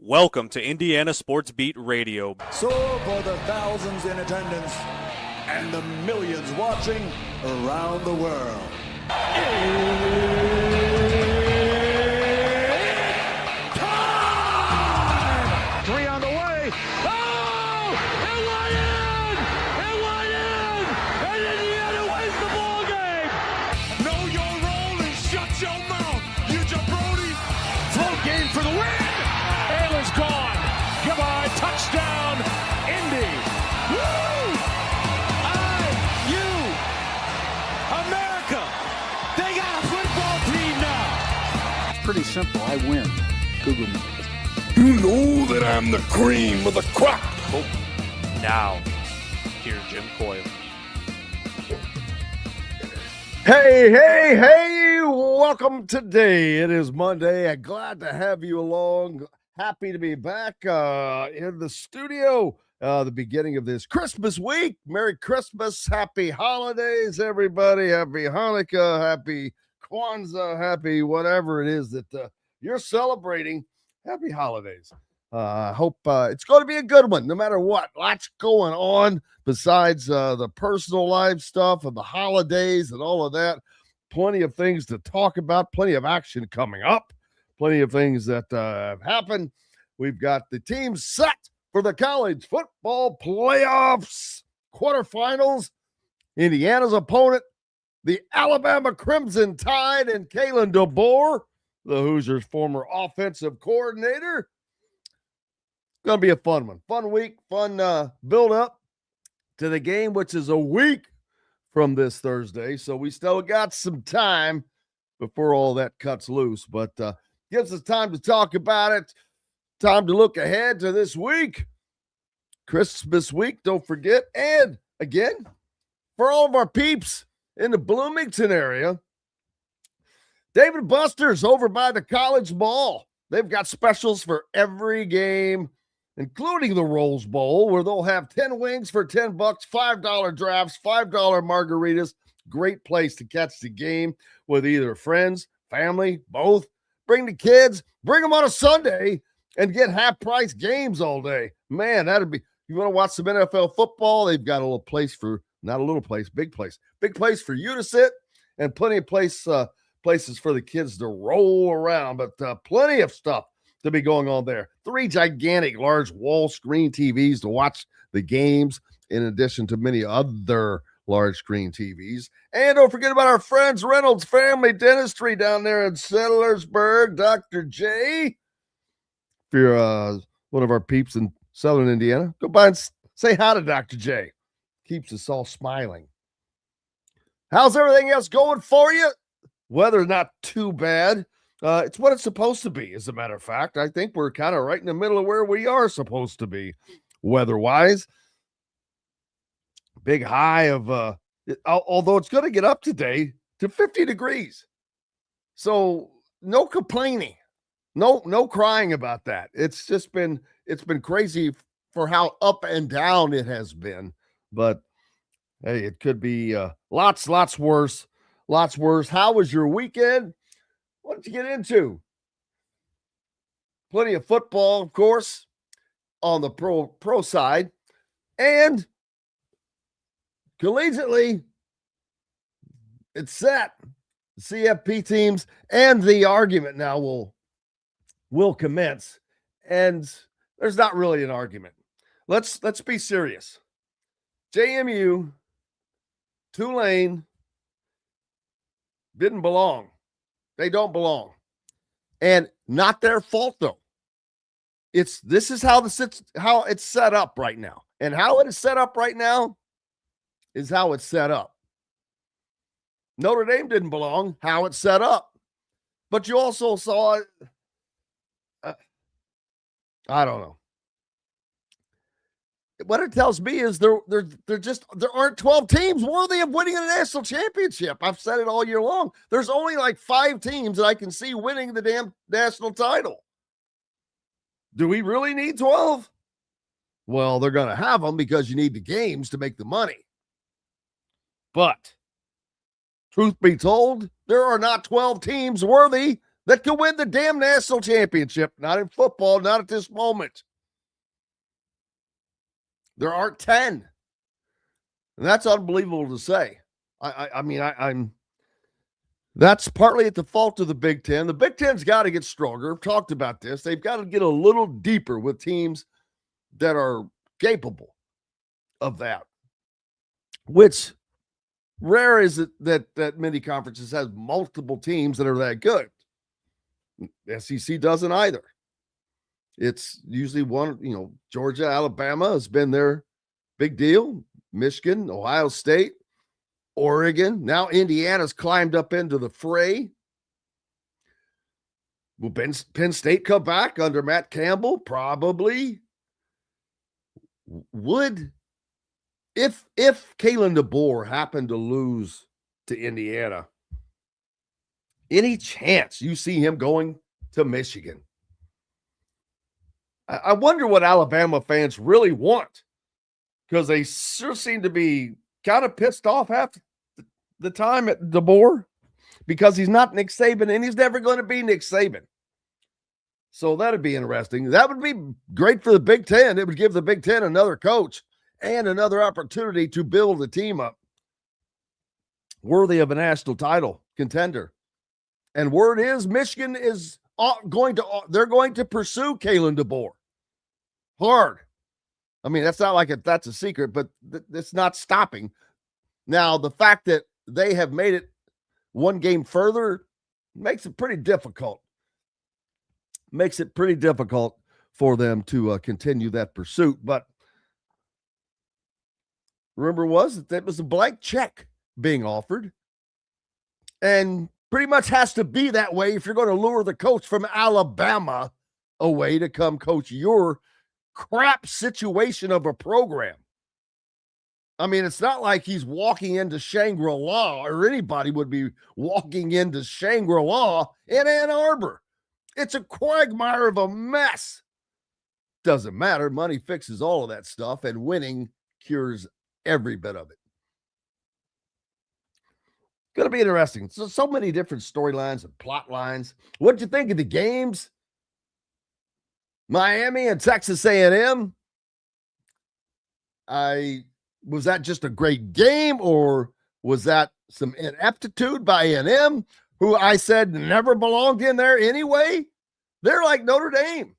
Welcome to Indiana Sports Beat Radio. So for the thousands in attendance and the millions watching around the world. Time! Three on the way. Oh! It went in! It went in! And Indiana wins the ball game! Know your role and shut your mouth, you jabroni! Full game for the win! Ayler's gone. Goodbye. Touchdown, Indy. Woo! IU. America. They got a football team now. It's pretty simple. I win. Google me. You know that I'm the cream of the crop. Oh, now, here's Jim Coyle. Hey, welcome today. It is Monday. Glad to have you along. Happy to be back in the studio. The beginning of this Christmas week. Merry Christmas. Happy holidays, everybody. Happy Hanukkah. Happy Kwanzaa. Happy whatever it is that you're celebrating. Happy holidays. I hope it's going to be a good one, no matter what. Lots going on besides the personal life stuff and the holidays and all of that. Plenty of things to talk about, plenty of action coming up, plenty of things that have happened. We've got the team set for the college football playoffs, quarterfinals. Indiana's opponent, the Alabama Crimson Tide, and Kaelon DeBoer, the Hoosiers' former offensive coordinator. Going to be a fun one. Fun week, fun build up to the game, which is a week from this Thursday. So we still got some time before all that cuts loose, but gives us time to talk about it, time to look ahead to this week, Christmas week, don't forget. And again, for all of our peeps in the Bloomington area, Dave & Buster's over by the College Mall. They've got specials for every game, including the Rose Bowl, where they'll have 10 wings for $10, $5 drafts, $5 margaritas. Great place to catch the game with either friends, family, both. Bring the kids, bring them on a Sunday, and get half-price games all day. Man, that'd be, you want to watch some NFL football, they've got a little place for, not a little place, big place. Big place for you to sit, and plenty of places for the kids to roll around, but plenty of stuff to be going on there. 3 gigantic, large wall screen TVs to watch the games, in addition to many other large screen TVs. And don't forget about our friends, Reynolds Family Dentistry down there in Settlersburg. Dr. J, if you're one of our peeps in Southern Indiana, go by and say hi to Dr. J. Keeps us all smiling. How's everything else going for you? Weather not too bad. It's what it's supposed to be, as a matter of fact. I think we're kind of right in the middle of where we are supposed to be weather-wise. Big high of, although it's going to get up today to 50 degrees. So no complaining. No crying about that. It's been crazy for how up and down it has been. But, hey, it could be lots worse. Lots worse. How was your weekend? What did you get into? Plenty of football, of course, on the pro side. And collegiately, it's set. The CFP teams and the argument now will commence. And there's not really an argument. Let's be serious. JMU, Tulane, didn't belong. They don't belong. And not their fault, though. This is how it's set up right now. And how it is set up right now is how it's set up. Notre Dame didn't belong, how it's set up. But you also saw it. I don't know. What it tells me is there aren't 12 teams worthy of winning a national championship. I've said it all year long. There's only like 5 teams that I can see winning the damn national title. Do we really need 12? Well, they're going to have them because you need the games to make the money. But truth be told, there are not 12 teams worthy that could win the damn national championship. Not in football, not at this moment. There aren't 10. And that's unbelievable to say. I'm that's partly at the fault of the Big Ten. The Big Ten's got to get stronger. I've talked about this. They've got to get a little deeper with teams that are capable of that. Which rare is it that many conferences has multiple teams that are that good. SEC doesn't either. It's usually one, Georgia, Alabama has been their big deal. Michigan, Ohio State, Oregon. Now Indiana's climbed up into the fray. Will Penn State come back under Matt Campbell? Probably. Would, if Kaelon DeBoer happened to lose to Indiana, any chance you see him going to Michigan? I wonder what Alabama fans really want, because they sure seem to be kind of pissed off half the time at DeBoer because he's not Nick Saban and he's never going to be Nick Saban. So that'd be interesting. That would be great for the Big Ten. It would give the Big Ten another coach and another opportunity to build a team up worthy of a national title contender. And word is Michigan is they're going to pursue Kaelon DeBoer hard. I mean, that's not like that's a secret, but it's not stopping. Now, the fact that they have made it one game further makes it pretty difficult. Makes it pretty difficult for them to continue that pursuit. But remember that was a blank check being offered. And pretty much has to be that way if you're going to lure the coach from Alabama away to come coach your crap situation of a program. I mean, it's not like he's walking into Shangri-La, or anybody would be walking into Shangri-La in Ann Arbor. It's a quagmire of a mess. Doesn't matter. Money fixes all of that stuff, and winning cures every bit of it. Going to be interesting. So many different storylines and plot lines. What'd you think of the games? Miami and Texas A&M. Was that just a great game, or was that some ineptitude by A&M, who I said never belonged in there anyway? They're like Notre Dame.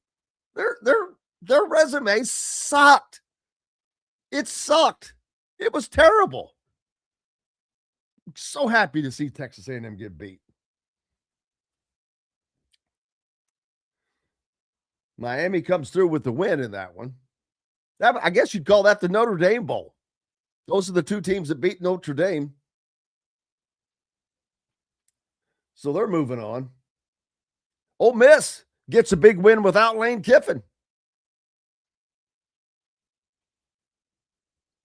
Their resume sucked. It sucked. It was terrible. So happy to see Texas A&M get beat. Miami comes through with the win in that one. I guess you'd call that the Notre Dame Bowl. Those are the two teams that beat Notre Dame. So they're moving on. Ole Miss gets a big win without Lane Kiffin.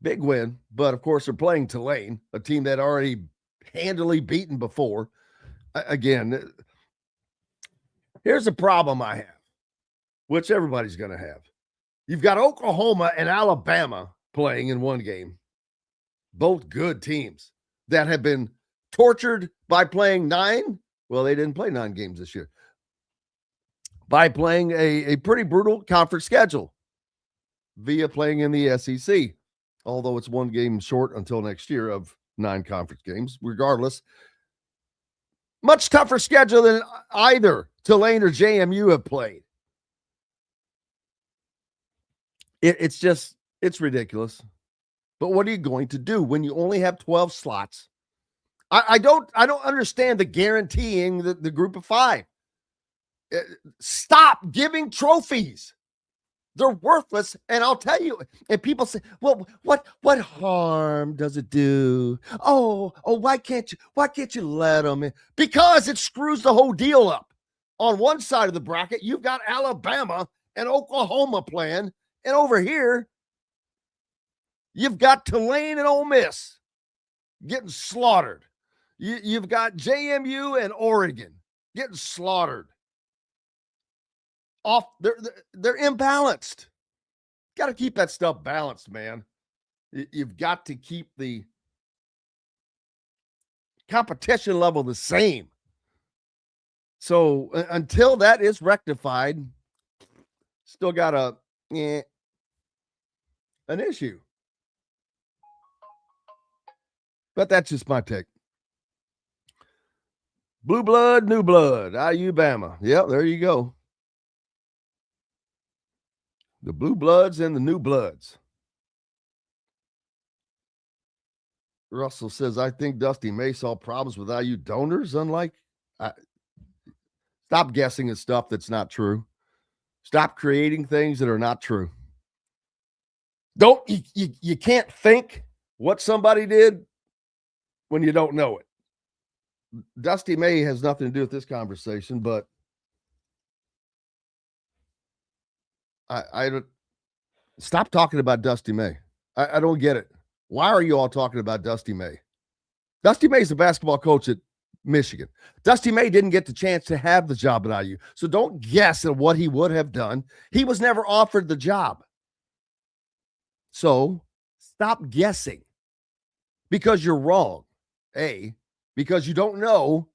Big win, but of course they're playing Tulane, a team that already handily beaten before. Again, here's a problem I have, which everybody's going to have. You've got Oklahoma and Alabama playing in one game. Both good teams that have been tortured by playing 9. Well, they didn't play 9 games this year. By playing a pretty brutal conference schedule via playing in the SEC. Although it's one game short until next year of 9 conference games. Regardless, much tougher schedule than either Tulane or JMU have played. It's ridiculous. But what are you going to do when you only have 12 slots? I don't understand the guaranteeing the group of 5. Stop giving trophies. They're worthless. And I'll tell you, and people say, well, what harm does it do? Oh, why can't you let them in? Because it screws the whole deal up. On one side of the bracket, you've got Alabama and Oklahoma playing. And over here, you've got Tulane and Ole Miss getting slaughtered. You've got JMU and Oregon getting slaughtered. They're imbalanced. Got to keep that stuff balanced, man. You've got to keep the competition level the same. So until that is rectified, still got an issue. But that's just my take. Blue blood, new blood, IU Bama. Yep, there you go. The blue bloods and the new bloods. Russell says, I think Dusty May saw problems with IU donors, stop guessing at stuff that's not true. Stop creating things that are not true. You can't think what somebody did when you don't know it. Dusty May has nothing to do with this conversation, but I don't stop talking about Dusty May. I don't get it. Why are you all talking about Dusty May? Dusty May is the basketball coach at Michigan. Dusty May didn't get the chance to have the job at IU. So don't guess at what he would have done. He was never offered the job. So stop guessing because you're wrong. Because you don't know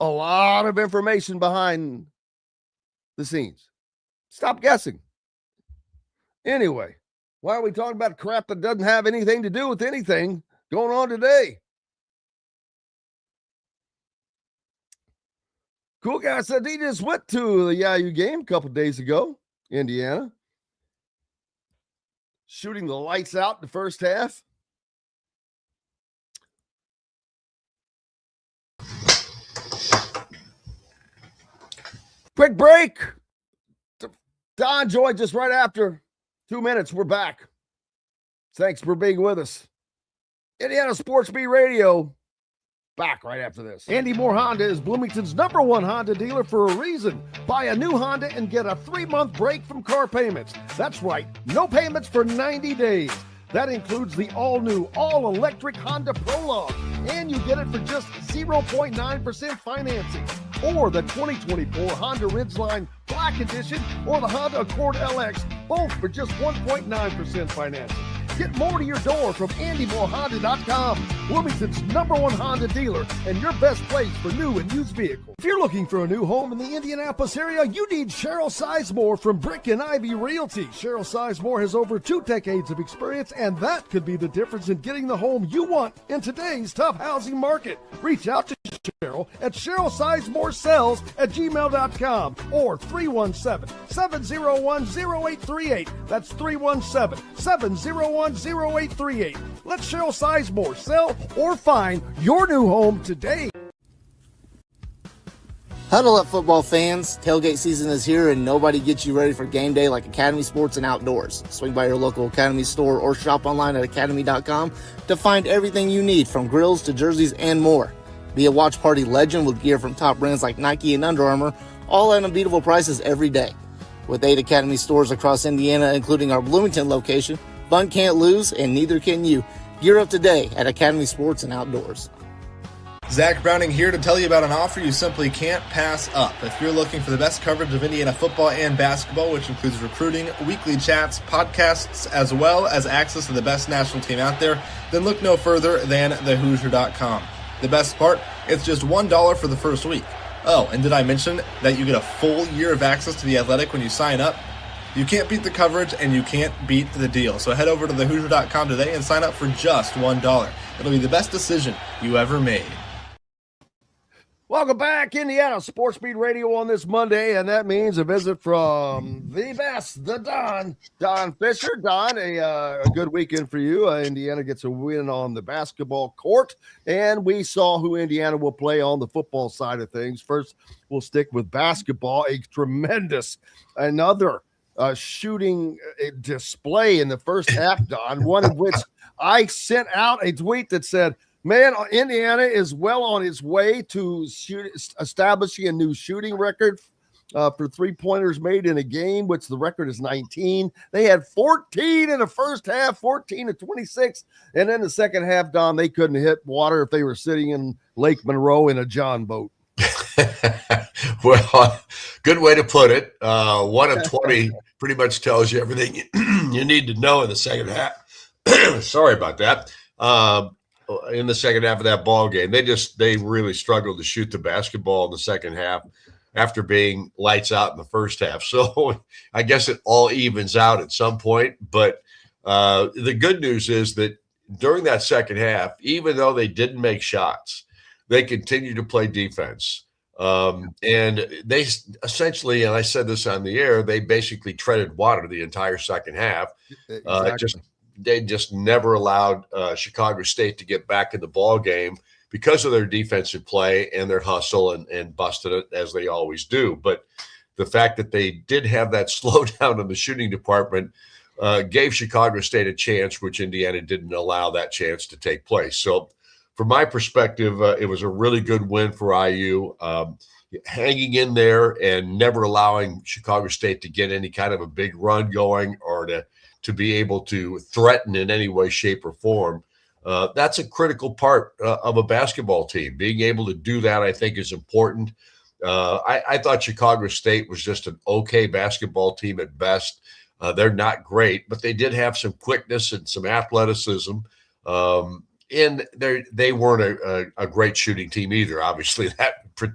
a lot of information behind the scenes. Stop guessing. Anyway, why are we talking about crap that doesn't have anything to do with anything going on today? Cool guy said he just went to the IU game a couple days ago, Indiana. Shooting the lights out in the first half. Quick break. Don joined just right after 2 minutes. We're back. Thanks for being with us. Indiana Sports Beat Radio. Back right after this. Andy Moore Honda is Bloomington's #1 Honda dealer for a reason. Buy a new Honda and get a 3-month break from car payments. That's right, no payments for 90 days. That includes the all-new, all-electric Honda Prologue. And you get it for just 0.9% financing. Or the 2024 Honda Ridgeline Black Edition or the Honda Accord LX, both for just 1.9% financing. Get more to your door from AndyMooreHonda.com, Bloomington's #1 Honda dealer and your best place for new and used vehicles. If you're looking for a new home in the Indianapolis area, you need Cheryl Sizemore from Brick and Ivy Realty. Cheryl Sizemore has over 2 decades of experience, and that could be the difference in getting the home you want in today's tough housing market. Reach out to Cheryl at CherylSizemooreSells@gmail.com or 317-701-0838. That's 317-701-0838. Let Cheryl Sizemore sell or find your new home today. Huddle up, football fans. Tailgate season is here, and nobody gets you ready for game day like Academy Sports and Outdoors. Swing by your local Academy store or shop online at academy.com to find everything you need, from grills to jerseys and more. Be a watch party legend with gear from top brands like Nike and Under Armour, all at unbeatable prices every day. With 8 Academy stores across Indiana, including our Bloomington location, fun can't lose, and neither can you. Gear up today at Academy Sports and Outdoors. Zach Browning here to tell you about an offer you simply can't pass up. If you're looking for the best coverage of Indiana football and basketball, which includes recruiting, weekly chats, podcasts, as well as access to the best national team out there, then look no further than thehoosier.com. The best part, it's just $1 for the first week. Oh, and did I mention that you get a full year of access to The Athletic when you sign up? You can't beat the coverage, and you can't beat the deal. So head over to thehoosier.com today and sign up for just $1. It'll be the best decision you ever made. Welcome back, Indiana Sports Beat Radio on this Monday, and that means a visit from the best, the Don Fischer. Don, a good weekend for you. Indiana gets a win on the basketball court, and we saw who Indiana will play on the football side of things. First, we'll stick with basketball. Another shooting display in the first half, Don, one of which I sent out a tweet that said, man, Indiana is well on its way to establishing a new shooting record for three-pointers made in a game, which the record is 19. They had 14 in the first half, 14 to 26. And then the second half, Don, they couldn't hit water if they were sitting in Lake Monroe in a John boat. Well, good way to put it. 1 of 20 pretty much tells you everything you need to know in the second half. Sorry about that. In the second half of that ball game, they really struggled to shoot the basketball in the second half. after being lights out in the first half. So I guess it all evens out at some point. But the good news is that during that second half, even though they didn't make shots, they continued to play defense. And they essentially, and I said this on the air, they basically treaded water the entire second half. Exactly. They just never allowed Chicago State to get back in the ball game because of their defensive play and their hustle and busted it as they always do. But the fact that they did have that slowdown in the shooting department gave Chicago State a chance, which Indiana didn't allow that chance to take place. So from my perspective, it was a really good win for IU, hanging in there and never allowing Chicago State to get any kind of a big run going or to be able to threaten in any way, shape, or form. That's a critical part of a basketball team. Being able to do that, I think, is important. I thought Chicago State was just an okay basketball team at best. They're not great, but they did have some quickness and some athleticism. And they weren't a great shooting team either, obviously,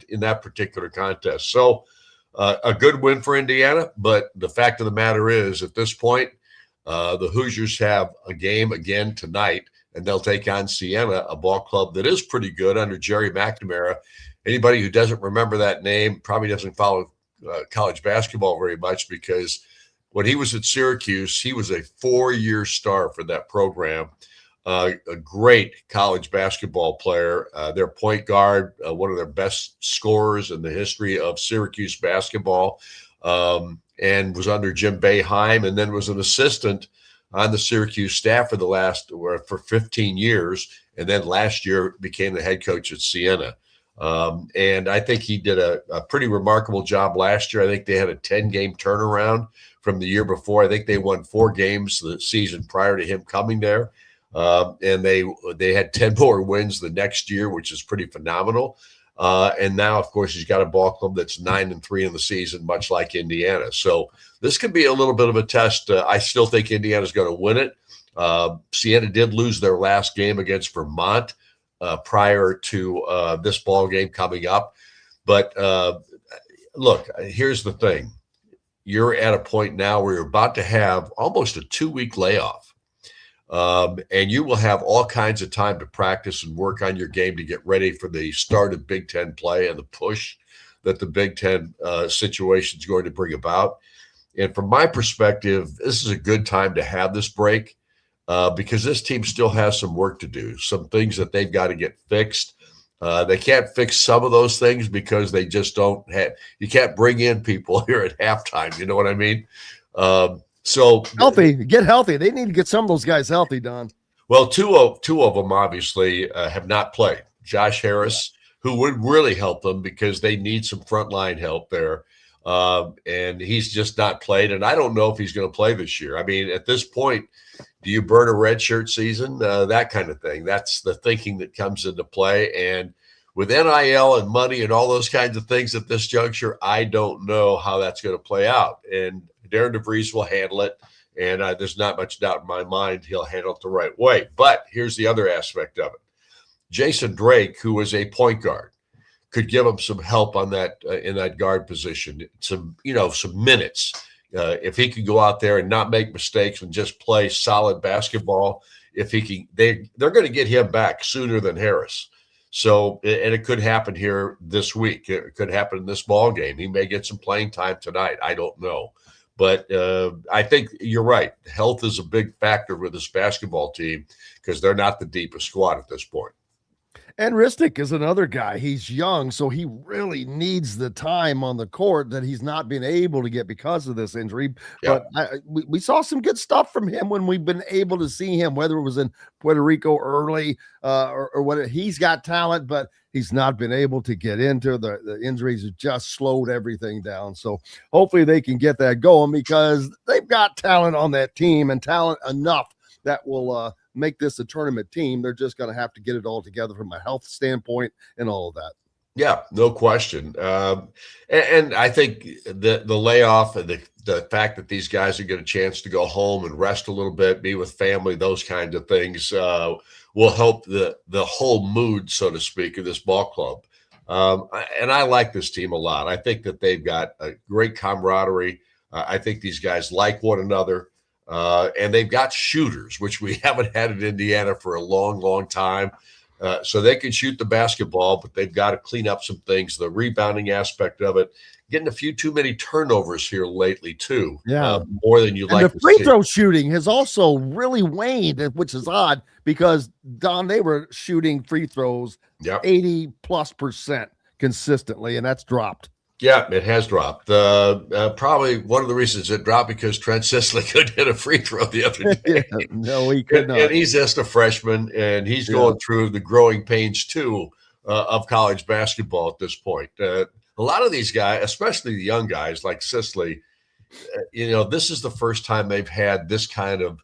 in that particular contest. So a good win for Indiana, but the fact of the matter is, at this point, the Hoosiers have a game again tonight, and they'll take on Siena, a ball club that is pretty good under Jerry McNamara. Anybody who doesn't remember that name probably doesn't follow college basketball very much, because when he was at Syracuse, he was a 4-year star for that program. A great college basketball player, their point guard, one of their best scorers in the history of Syracuse basketball, and was under Jim Boeheim, and then was an assistant on the Syracuse staff for 15 years, and then last year became the head coach at Siena. And I think he did a pretty remarkable job last year. I think they had a 10-game turnaround from the year before. I think they won 4 games the season prior to him coming there. And they had 10 more wins the next year, which is pretty phenomenal. And now, of course, he's got a ball club that's 9-3 in the season, much like Indiana. So this could be a little bit of a test. I still think Indiana's going to win it. Siena did lose their last game against Vermont prior to this ball game coming up. But look, here's the thing. You're at a point now where you're about to have almost a 2-week layoff. And you will have all kinds of time to practice and work on your game to get ready for the start of Big Ten play and the push that the Big Ten situation is going to bring about. And from my perspective, this is a good time to have this break because this team still has some work to do, some things that they've got to get fixed. They can't fix some of those things because they just don't have – you can't bring in people here at halftime. You know what I mean? So get healthy. They need to get some of those guys healthy, Don. Well, two of them obviously have not played. Josh Harris, who would really help them because they need some frontline help there, and he's just not played. And I don't know if he's going to play this year. I mean, at this point, do you burn a redshirt season? That kind of thing. That's the thinking that comes into play. And with NIL and money and all those kinds of things at this juncture, I don't know how that's going to play out. And Darren DeVries will handle it, and there's not much doubt in my mind he'll handle it the right way. But here's the other aspect of it. Jason Drake, who is a point guard, could give him some help on that in that guard position, some minutes. If he could go out there and not make mistakes and just play solid basketball, if he can, they're going to get him back sooner than Harris. So, and it could happen here this week. It could happen in this ball game. He may get some playing time tonight. I don't know. But I think you're right. Health is a big factor with this basketball team because they're not the deepest squad at this point. And Ristic is another guy. He's young, so he really needs the time on the court that he's not been able to get because of this injury. Yeah. But we saw some good stuff from him when we've been able to see him, whether it was in Puerto Rico early or what. He's got talent, but he's not been able to get into the injuries have just slowed everything down. So hopefully they can get that going because they've got talent on that team and talent enough that will make this a tournament team. They're just going to have to get it all together from a health standpoint and all of that. Yeah, no question. And I think the layoff and the fact that these guys are getting a chance to go home and rest a little bit, be with family, those kinds of things will help the whole mood, so to speak, of this ball club. And I like this team a lot. I think that they've got a great camaraderie. I think these guys like one another. And they've got shooters, which we haven't had in Indiana for a long, long time. So they can shoot the basketball, but they've got to clean up some things, the rebounding aspect of it. Getting a few too many turnovers here lately, too. Yeah. More than you'd like to see. The free throw shooting has also really waned, which is odd because, Don, they were shooting free throws 80+% consistently, and that's dropped. Yeah, it has dropped. Probably one of the reasons it dropped because Trent Sisley couldn't hit a free throw the other day. No, he could not. And he's just a freshman, and he's going through the growing pains, too, of college basketball at this point. A lot of these guys, especially the young guys like Sisley, this is the first time they've had this kind of,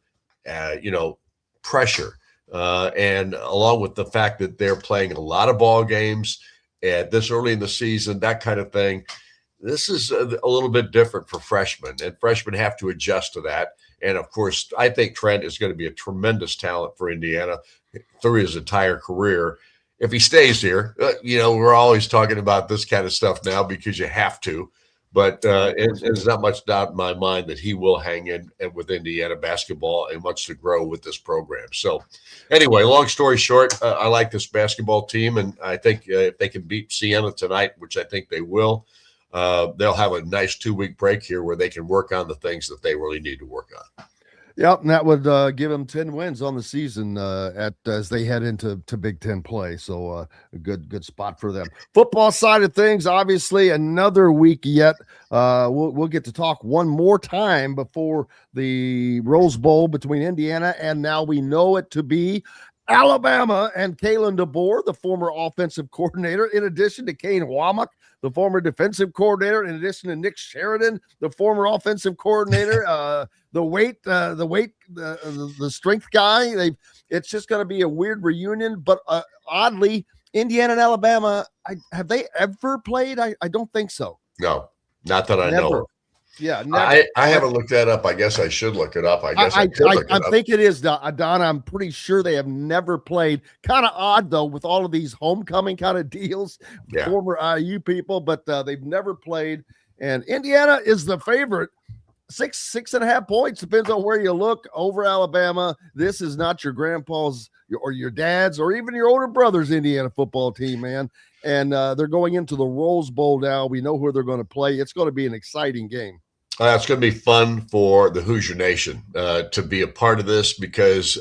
pressure. And along with the fact that they're playing a lot of ball games at this early in the season, that kind of thing, this is a little bit different for freshmen. And freshmen have to adjust to that. And, of course, I think Trent is going to be a tremendous talent for Indiana through his entire career. If he stays here, we're always talking about this kind of stuff now because you have to. But there's not much doubt in my mind that he will hang in with Indiana basketball and wants to grow with this program. So anyway, long story short, I like this basketball team. And I think if they can beat Siena tonight, which I think they will, they'll have a nice 2-week break here where they can work on the things that they really need to work on. Yep, and that would give them 10 wins on the season as they head into Big Ten play. So a good spot for them. Football side of things, obviously, another week yet. We'll get to talk one more time before the Rose Bowl between Indiana and now we know it to be Alabama and Kaelon DeBoer, the former offensive coordinator, in addition to Kane Womack, the former defensive coordinator, in addition to Nick Sheridan, the former offensive coordinator, the strength guy. It's just going to be a weird reunion, but oddly, Indiana and Alabama, have they ever played? I don't think so. No, not that I know of. Yeah, never. I haven't looked that up. I guess I should look it up. I think it is, Don. I'm pretty sure they have never played. Kind of odd, though, with all of these homecoming kind of deals, former IU people, but they've never played. And Indiana is the favorite. 6.5 points, depends on where you look, over Alabama. This is not your grandpa's or your dad's or even your older brother's Indiana football team, man. And they're going into the Rose Bowl now. We know who they're going to play. It's going to be an exciting game. It's going to be fun for the Hoosier Nation to be a part of this because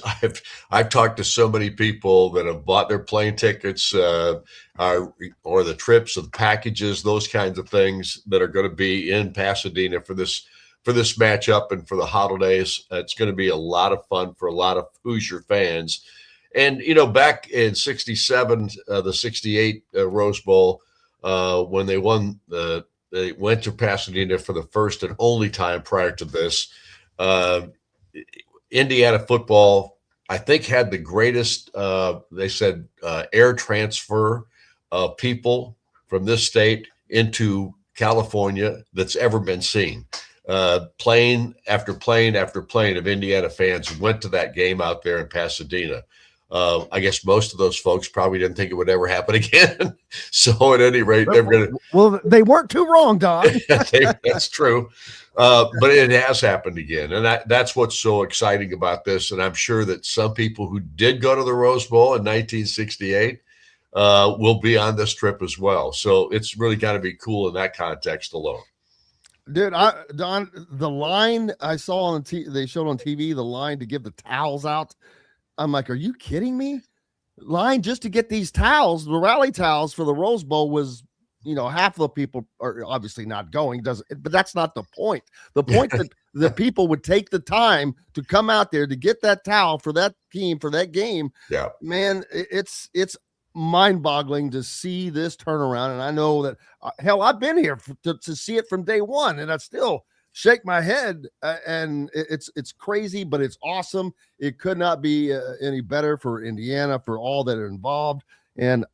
I've talked to so many people that have bought their plane tickets or the trips or the packages, those kinds of things that are going to be in Pasadena for this matchup and for the holidays. It's going to be a lot of fun for a lot of Hoosier fans. And, back in 67, the 68 Rose Bowl, when they won they went to Pasadena for the first and only time prior to this. Indiana football, I think, had the greatest, they said, air transfer of people from this state into California that's ever been seen. Plane after plane after plane of Indiana fans went to that game out there in Pasadena. I guess most of those folks probably didn't think it would ever happen again. So at any rate, they're going to. Well, they weren't too wrong, Don. That's true. But it has happened again. And that's what's so exciting about this. And I'm sure that some people who did go to the Rose Bowl in 1968 will be on this trip as well. So it's really got to be cool in that context alone. Dude, Don, the line I saw on they showed on TV, the line to give the towels out. I'm like, are you kidding me? Line just to get these towels, the rally towels for the Rose Bowl was, half of the people are obviously not going, but that's not the point. The point that the people would take the time to come out there to get that towel for that team, for that game. Yeah, man, it's mind-boggling to see this turnaround. And I know that, hell, I've been here to see it from day one, and I still shake my head, and it's crazy, but it's awesome. It could not be any better for Indiana, for all that are involved. And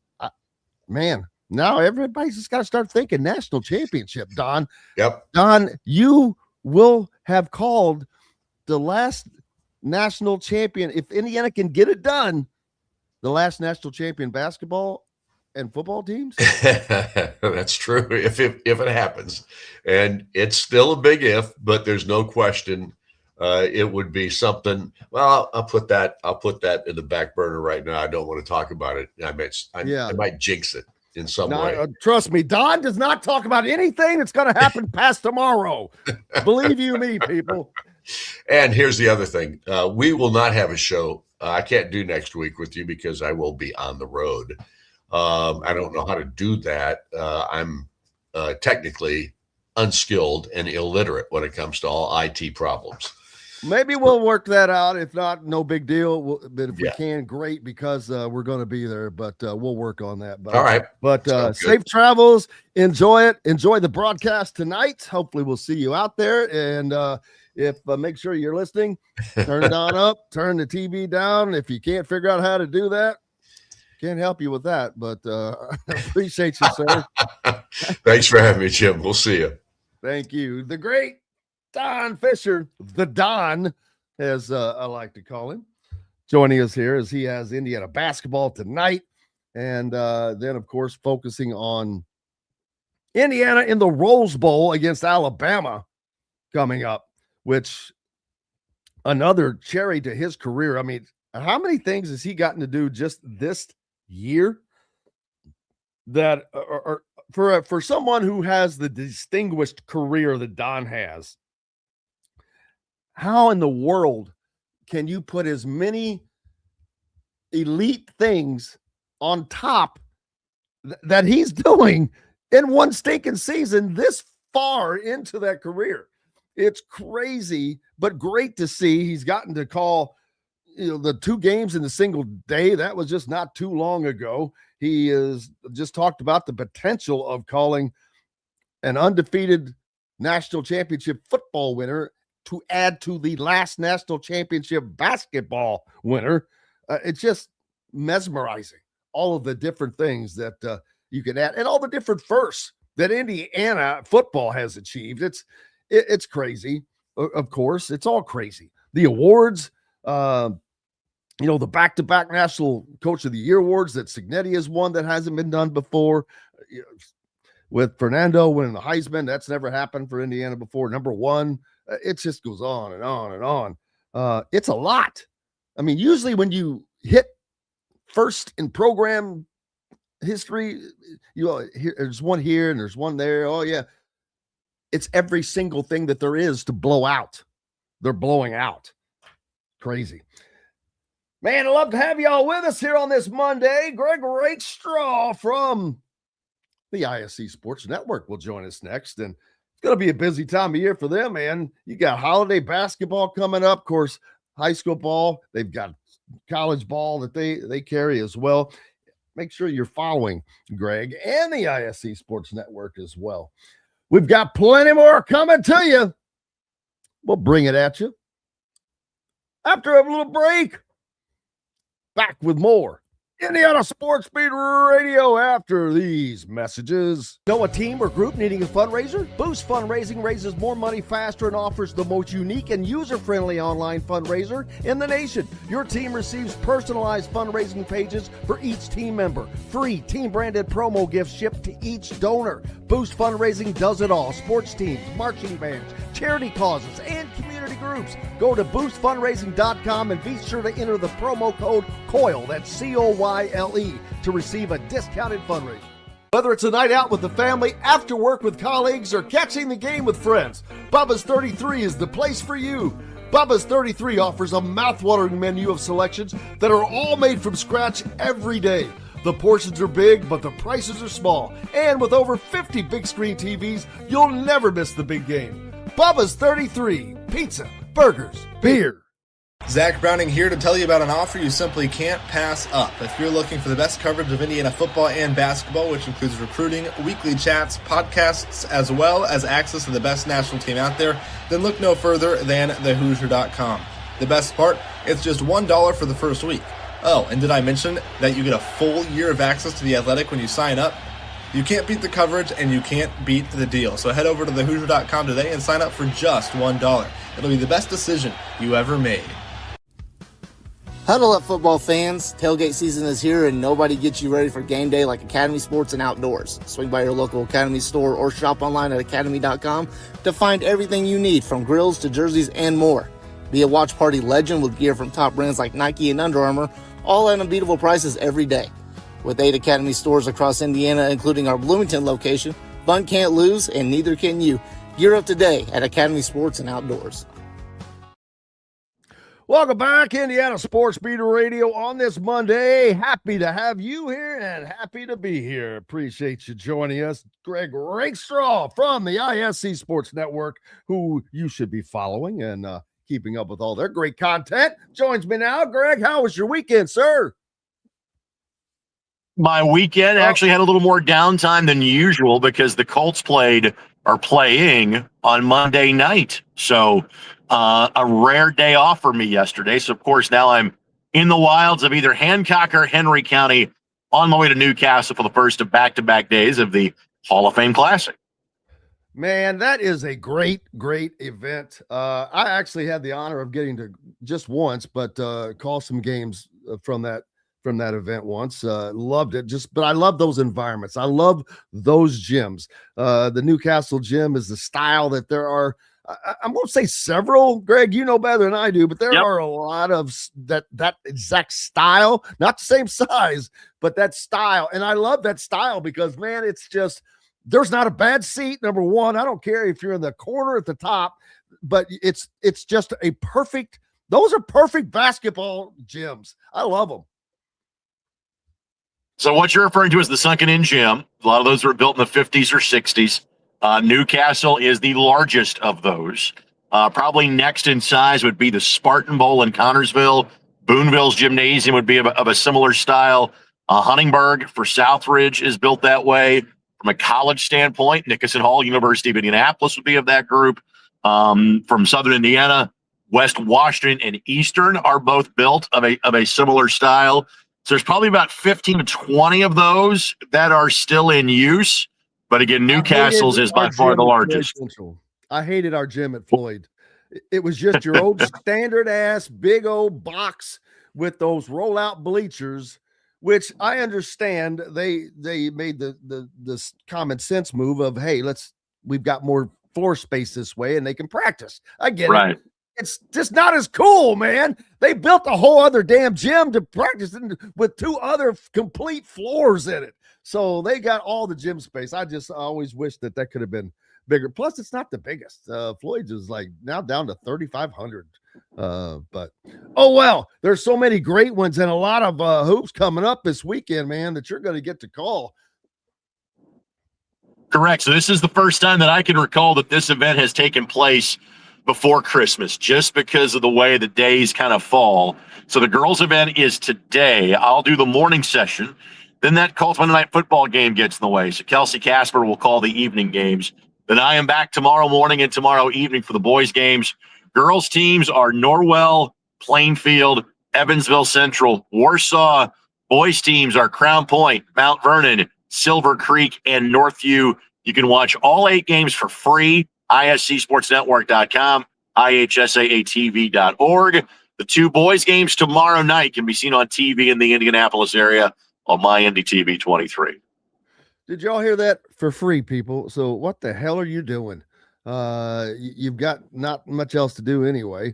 man, now everybody's just got to start thinking national championship, Don. Yep. Don, you will have called the last national champion. If Indiana can get it done, the last national champion basketball and football teams? That's true. If it happens, and it's still a big if, but there's no question it would be something. Well, I'll put that in the back burner right now. I don't want to talk about it. I might jinx it in some way. Trust me, Don does not talk about anything that's going to happen past tomorrow. Believe you me, people. And here's the other thing. We will not have a show. I can't do next week with you because I will be on the road. I don't know how to do that. I'm technically unskilled and illiterate when it comes to all IT problems. Maybe we'll work that out. If not, no big deal. But if we can, great, because we're going to be there. But we'll work on that. But, all right. But safe travels. Enjoy it. Enjoy the broadcast tonight. Hopefully, we'll see you out there. And if make sure you're listening, turn it on up, turn the TV down. If you can't figure out how to do that, can't help you with that. But appreciate you, sir. Thanks for having me, Jim. We'll see you. Thank you. The great Don Fischer, the Don, as I like to call him, joining us here as he has Indiana basketball tonight. And then, of course, focusing on Indiana in the Rose Bowl against Alabama coming up, which another cherry to his career. I mean, how many things has he gotten to do just this year that are for someone who has the distinguished career that Don has? How in the world can you put as many elite things on top that he's doing in one stinking season this far into that career? It's crazy, but great to see. He's gotten to call, the 2 games in a single day. That was just not too long ago. He has just talked about the potential of calling an undefeated national championship football winner to add to the last national championship basketball winner. It's just mesmerizing, all of the different things that you can add and all the different firsts that Indiana football has achieved. It's crazy. Of course, it's all crazy. The awards, the back-to-back National Coach of the Year awards that Cignetti has won that hasn't been done before. With Fernando winning the Heisman, that's never happened for Indiana before. Number 1. It just goes on and on and on. It's a lot. I mean, usually when you hit first in program history, there's one here and there's one there. Oh, yeah. It's every single thing that there is to blow out. They're blowing out. Crazy. Man, I'd love to have y'all with us here on this Monday. Greg Rakestraw from the ISC Sports Network will join us next. And it's going to be a busy time of year for them, man. You got holiday basketball coming up. Of course, high school ball. They've got college ball that they carry as well. Make sure you're following Greg and the ISC Sports Network as well. We've got plenty more coming to you. We'll bring it at you after a little break. Back with more Indiana Sports Beat Radio after these messages. Know a team or group needing a fundraiser? Boost Fundraising raises more money faster and offers the most unique and user-friendly online fundraiser in the nation. Your team receives personalized fundraising pages for each team member. Free team-branded promo gifts shipped to each donor. Boost Fundraising does it all. Sports teams, marching bands, charity causes, and community groups. Go to boostfundraising.com and be sure to enter the promo code COYLE, that's COYLE, to receive a discounted fundraiser. Whether it's a night out with the family, after work with colleagues, or catching the game with friends, Bubba's 33 is the place for you. Bubba's 33 offers a mouthwatering menu of selections that are all made from scratch every day. The portions are big, but the prices are small. And with over 50 big screen TVs, you'll never miss the big game. Bubba's 33, pizza, burgers, beer. Zach Browning here to tell you about an offer you simply can't pass up. If you're looking for the best coverage of Indiana football and basketball, which includes recruiting, weekly chats, podcasts, as well as access to the best national team out there, then look no further than thehoosier.com. The best part, it's just $1 for the first week. Oh, and did I mention that you get a full year of access to The Athletic when you sign up? You can't beat the coverage and you can't beat the deal. So head over to thehoosier.com today and sign up for just $1. It'll be the best decision you ever made. Huddle up, football fans. Tailgate season is here, and nobody gets you ready for game day like Academy Sports and Outdoors. Swing by your local Academy store or shop online at academy.com to find everything you need, from grills to jerseys and more. Be a watch party legend with gear from top brands like Nike and Under Armour, all at unbeatable prices every day. With 8 Academy stores across Indiana, including our Bloomington location, fun can't lose, and neither can you. Gear up today at Academy Sports and Outdoors. Welcome back, Indiana Sports Beater Radio on this Monday. Happy to have you here and happy to be here. Appreciate you joining us. Greg Rakestraw from the ISC Sports Network, who you should be following and keeping up with all their great content, joins me now. Greg, how was your weekend, sir? My weekend actually had a little more downtime than usual because the Colts are playing on Monday night. So a rare day off for me yesterday. So, of course, now I'm in the wilds of either Hancock or Henry County on my way to Newcastle for the first of back-to-back days of the Hall of Fame Classic. Man, that is a great, great event. I actually had the honor of getting to just once, but call some games from that event once. Loved it. But I love those environments. I love those gyms. The Newcastle gym is the style that there are. I won't say several, Greg, you know better than I do, but there are a lot of that exact style, not the same size, but that style. And I love that style because, man, it's just, there's not a bad seat. Number one, I don't care if you're in the corner at the top, but it's just those are perfect basketball gyms. I love them. So what you're referring to is the sunken-in gym. A lot of those were built in the 50s or 60s. Newcastle is the largest of those. Probably next in size would be the Spartan Bowl in Connorsville. Boonville's Gymnasium would be of a similar style. Huntingburg for Southridge is built that way. From a college standpoint, Nickerson Hall, University of Indianapolis would be of that group. From Southern Indiana, West Washington and Eastern are both built of a similar style. So there's probably about 15 to 20 of those that are still in use. But again, Newcastle's is by far the largest. I hated our gym at Floyd. It was just your old standard ass big old box with those rollout bleachers, which I understand they made the common sense move of, hey, we've got more floor space this way and they can practice. I get it. It's just not as cool, man. They built a whole other damn gym to practice in with 2 other complete floors in it. So they got all the gym space. I always wish that could have been bigger. Plus, it's not the biggest. Floyd's is like now down to 3,500. But oh well, there's so many great ones and a lot of hoops coming up this weekend, man, that you're going to get to call. Correct. So this is the first time that I can recall that this event has taken place before Christmas, just because of the way the days kind of fall. So the girls' event is today. I'll do the morning session. Then that Colts Monday Night Football game gets in the way. So Kelsey Casper will call the evening games. Then I am back tomorrow morning and tomorrow evening for the boys' games. Girls' teams are Norwell, Plainfield, Evansville Central, Warsaw. Boys' teams are Crown Point, Mount Vernon, Silver Creek, and Northview. You can watch all 8 games for free. ISCSportsNetwork.com, IHSAATV.org. The 2 boys' games tomorrow night can be seen on TV in the Indianapolis area on MyNDTV 23. Did y'all hear that? For free, people. So what the hell are you doing? You've got not much else to do anyway,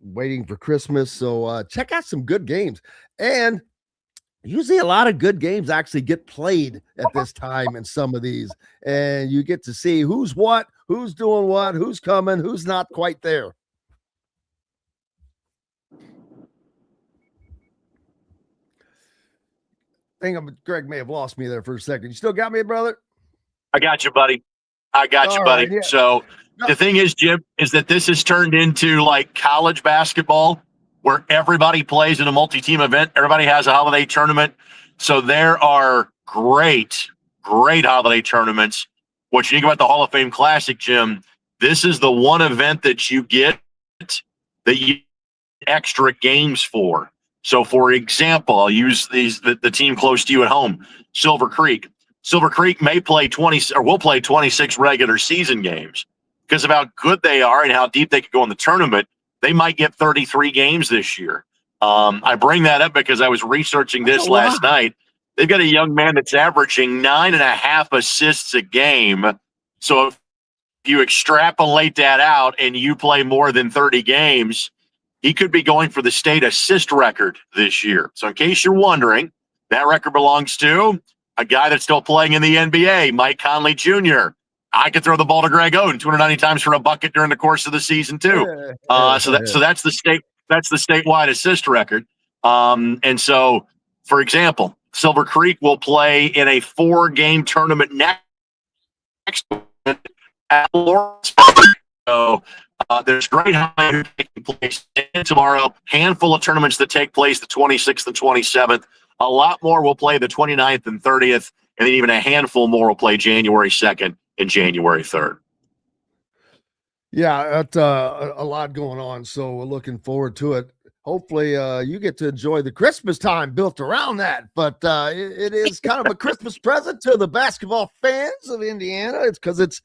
waiting for Christmas. So check out some good games. And usually a lot of good games actually get played at this time in some of these. And you get to see who's what, who's doing what, who's coming, who's not quite there. I think Greg may have lost me there for a second. You still got me, brother? I got you, buddy. Right, yeah. So the thing is, Jim, is that this has turned into like college basketball where everybody plays in a multi-team event. Everybody has a holiday tournament. So there are great holiday tournaments. What's unique about the Hall of Fame Classic, Jim, this is the one event that you get that you get extra games for. So, for example, I'll use the team close to you at home, Silver Creek. Silver Creek may play 20 or will play 26 regular season games because of how good they are and how deep they could go in the tournament. They might get 33 games this year. I bring that up because I was researching this last night. They've got a young man that's averaging 9.5 assists a game. So if you extrapolate that out and you play more than 30 games, he could be going for the state assist record this year. So in case you're wondering, that record belongs to a guy that's still playing in the NBA, Mike Conley Jr. I could throw the ball to Greg Oden 290 times for a bucket during the course of the season too. So that's the state. That's the statewide assist record. And so, for example, Silver Creek will play in a 4-game tournament next at Lawrence. So there's great highlight taking place tomorrow. Handful of tournaments that take place the 26th and 27th. A lot more will play the 29th and 30th, and then even a handful more will play January 2nd and January 3rd. Yeah, that's a lot going on, so we're looking forward to it. Hopefully, you get to enjoy the Christmas time built around that. But it is kind of a Christmas present to the basketball fans of Indiana. It's because it's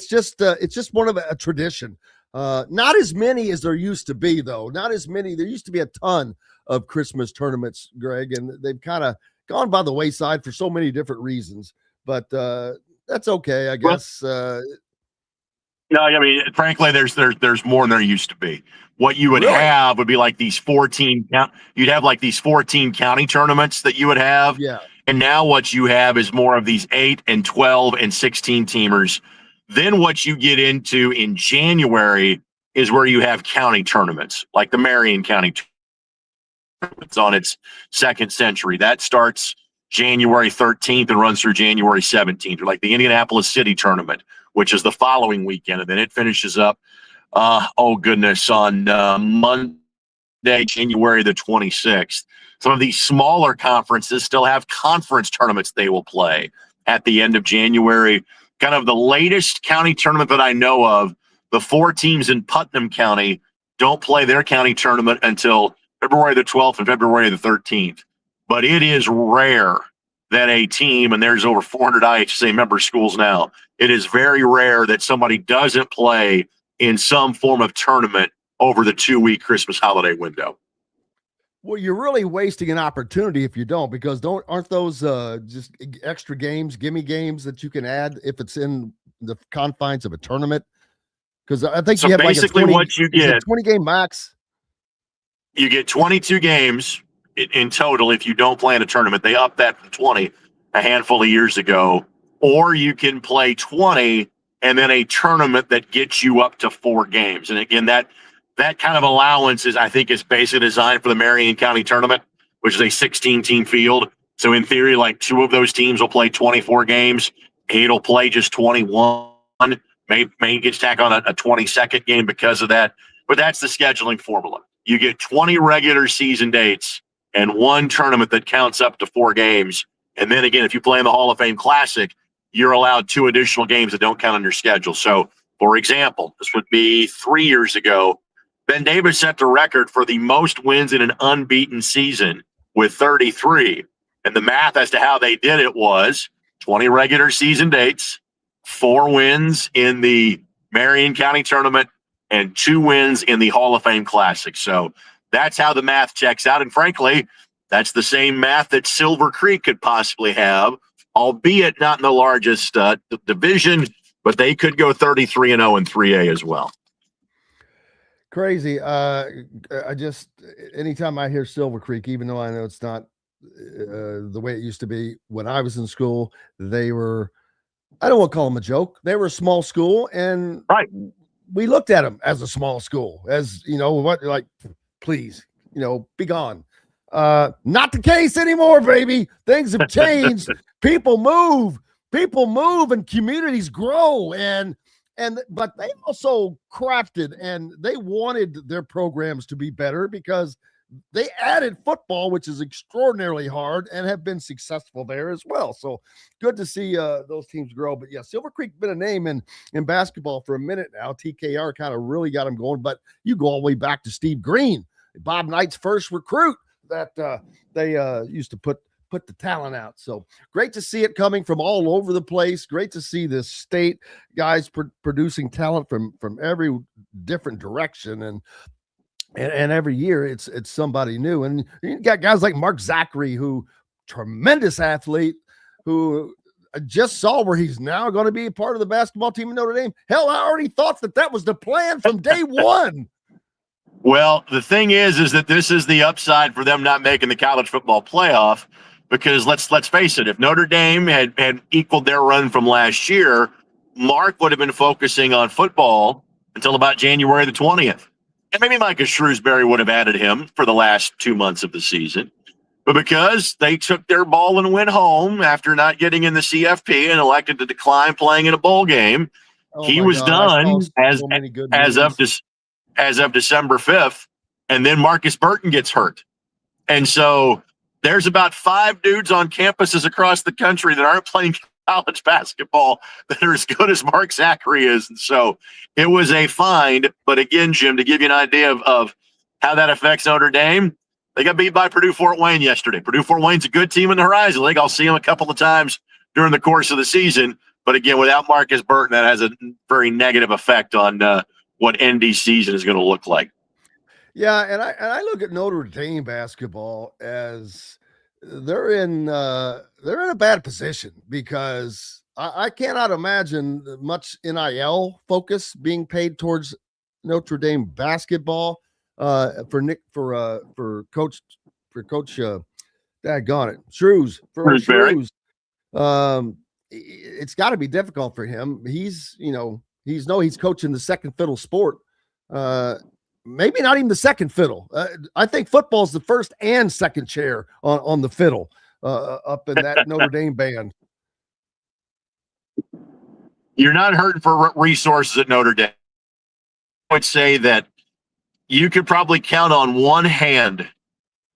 just one of a tradition. Not as many as there used to be, though. Not as many. There used to be a ton of Christmas tournaments, Greg, and they've kind of gone by the wayside for so many different reasons. But that's okay, I guess. No, I mean, frankly, there's more than there used to be. What you would have would be like these 14. You'd have like these 14 county tournaments that you would have. Yeah. And now what you have is more of these 8 and 12 and 16 teamers. Then what you get into in January is where you have county tournaments, like the Marion County tournament. It's on its second century. That starts January 13th and runs through January 17th, or like the Indianapolis City tournament, which is the following weekend. And then it finishes up, on Monday, January the 26th. Some of these smaller conferences still have conference tournaments they will play at the end of January. Kind of the latest county tournament that I know of, the 4 teams in Putnam County don't play their county tournament until February the 12th and February the 13th. But it is rare that a team, and there's over 400 IHSA member schools now, it is very rare that somebody doesn't play in some form of tournament over the 2-week Christmas holiday window. Well, you're really wasting an opportunity if you don't, because aren't those just extra games, gimme games that you can add if it's in the confines of a tournament? Because I think so you have basically like what you get 20-game max. You get 22 games in total if you don't play in a tournament. They upped that from 20 a handful of years ago. Or you can play 20 and then a tournament that gets you up to 4 games. And again, that kind of allowance is basically designed for the Marion County tournament, which is a 16-team field. So in theory, like 2 of those teams will play 24 games. 8 will play just 21. May get tack on a 22nd game because of that. But that's the scheduling formula. You get 20 regular season dates and 1 tournament that counts up to 4 games. And then again, if you play in the Hall of Fame Classic, you're allowed 2 additional games that don't count on your schedule. So, for example, this would be 3 years ago, Ben Davis set the record for the most wins in an unbeaten season with 33. And the math as to how they did it was 20 regular season dates, 4 wins in the Marion County tournament, and 2 wins in the Hall of Fame Classic. So that's how the math checks out. And frankly, that's the same math that Silver Creek could possibly have, albeit not in the largest division, but they could go 33-0 in 3A as well. Crazy. Anytime I hear Silver Creek, even though I know it's not the way it used to be when I was in school, they were, I don't want to call them a joke. They were a small school, and we looked at them as a small school, as, like, please, be gone. Not the case anymore, baby. Things have changed. People move, and communities grow, but they also crafted and they wanted their programs to be better because they added football, which is extraordinarily hard, and have been successful there as well. So good to see those teams grow. But yeah, Silver Creek been a name in basketball for a minute now. TKR kind of really got them going, but you go all the way back to Steve Green, Bob Knight's first recruit that they used to put the talent out. So great to see it coming from all over the place. Great to see this state guys producing talent from every different direction. And and every year it's somebody new. And you got guys like Mark Zachary, who tremendous athlete, who I just saw where he's now going to be a part of the basketball team in Notre Dame. Hell, I already thought that was the plan from day one. Well, the thing is that this is the upside for them not making the college football playoff, because let's face it, if Notre Dame had equaled their run from last year, Mark would have been focusing on football until about January the 20th. And maybe Micah Shrewsbury would have added him for the last 2 months of the season. But because they took their ball and went home after not getting in the CFP and elected to decline playing in a bowl game, he was done as of December 5th. And then Marcus Burton gets hurt. And so there's about 5 dudes on campuses across the country that aren't playing college basketball that are as good as Mark Zachary is. And so it was a find. But again, Jim, to give you an idea of how that affects Notre Dame, they got beat by Purdue-Fort Wayne yesterday. Purdue-Fort Wayne's a good team in the Horizon League. I'll see them a couple of times during the course of the season. But again, without Marcus Burton, that has a very negative effect on what ND season is going to look like. Yeah, and I look at Notre Dame basketball as they're in a bad position, because I cannot imagine much NIL focus being paid towards Notre Dame basketball. For coach daggone it, Shrews. It's got to be difficult for him. He's coaching the second fiddle sport. Maybe not even the second fiddle. I think football's the first and second chair on the fiddle up in that Notre Dame band. You're not hurting for resources at Notre Dame. I would say that you could probably count on one hand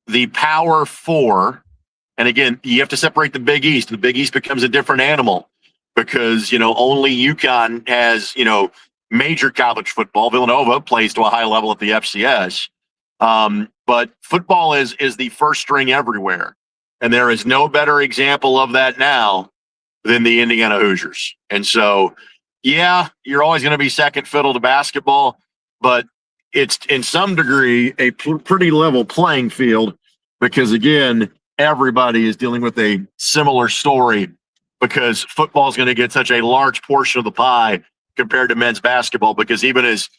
the Power Four. And again, you have to separate the Big East. The Big East becomes a different animal because, only UConn has, major college football. Villanova plays to a high level at the FCS. But football is the first string everywhere. And there is no better example of that now than the Indiana Hoosiers. And so, yeah, you're always going to be second fiddle to basketball, but it's in some degree a pretty level playing field because, again, everybody is dealing with a similar story because football is going to get such a large portion of the pie compared to men's basketball, because even as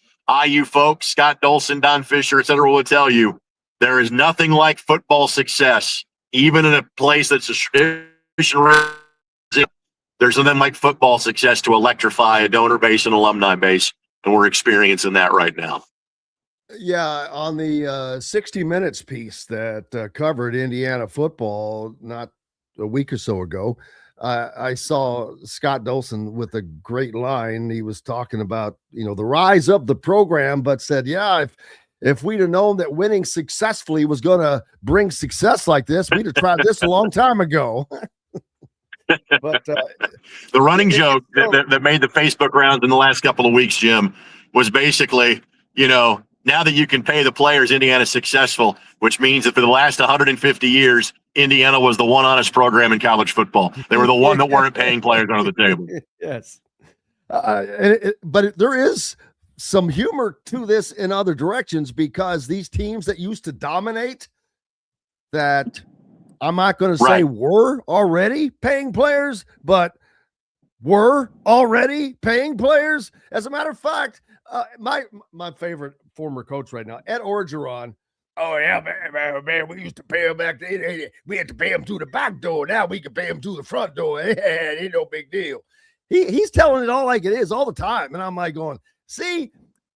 IU folks, Scott Dolson, Don Fischer, et cetera, will tell you, there is nothing like football success, even in a place that's a tradition. There's nothing like football success to electrify a donor base and alumni base, and we're experiencing that right now. Yeah, on the 60 Minutes piece that covered Indiana football not a week or so ago, I saw Scott Dolson with a great line. He was talking about, the rise of the program, but said, yeah, if we'd have known that winning successfully was going to bring success like this, we'd have tried this a long time ago. But the running joke that made the Facebook rounds in the last couple of weeks, Jim, was basically, now that you can pay the players, Indiana's successful, which means that for the last 150 years, Indiana was the one honest program in college football. They were the one that weren't paying players under the table. Yes. But there is some humor to this in other directions, because these teams that used to dominate, that I'm not going to say were already paying players, but were already paying players. As a matter of fact, my favorite former coach right now, Ed Orgeron. Oh, yeah, man, we used to pay him back then. We had to pay him through the back door. Now we can pay him through the front door. It ain't no big deal. He's telling it all like it is all the time. And I'm like going, see,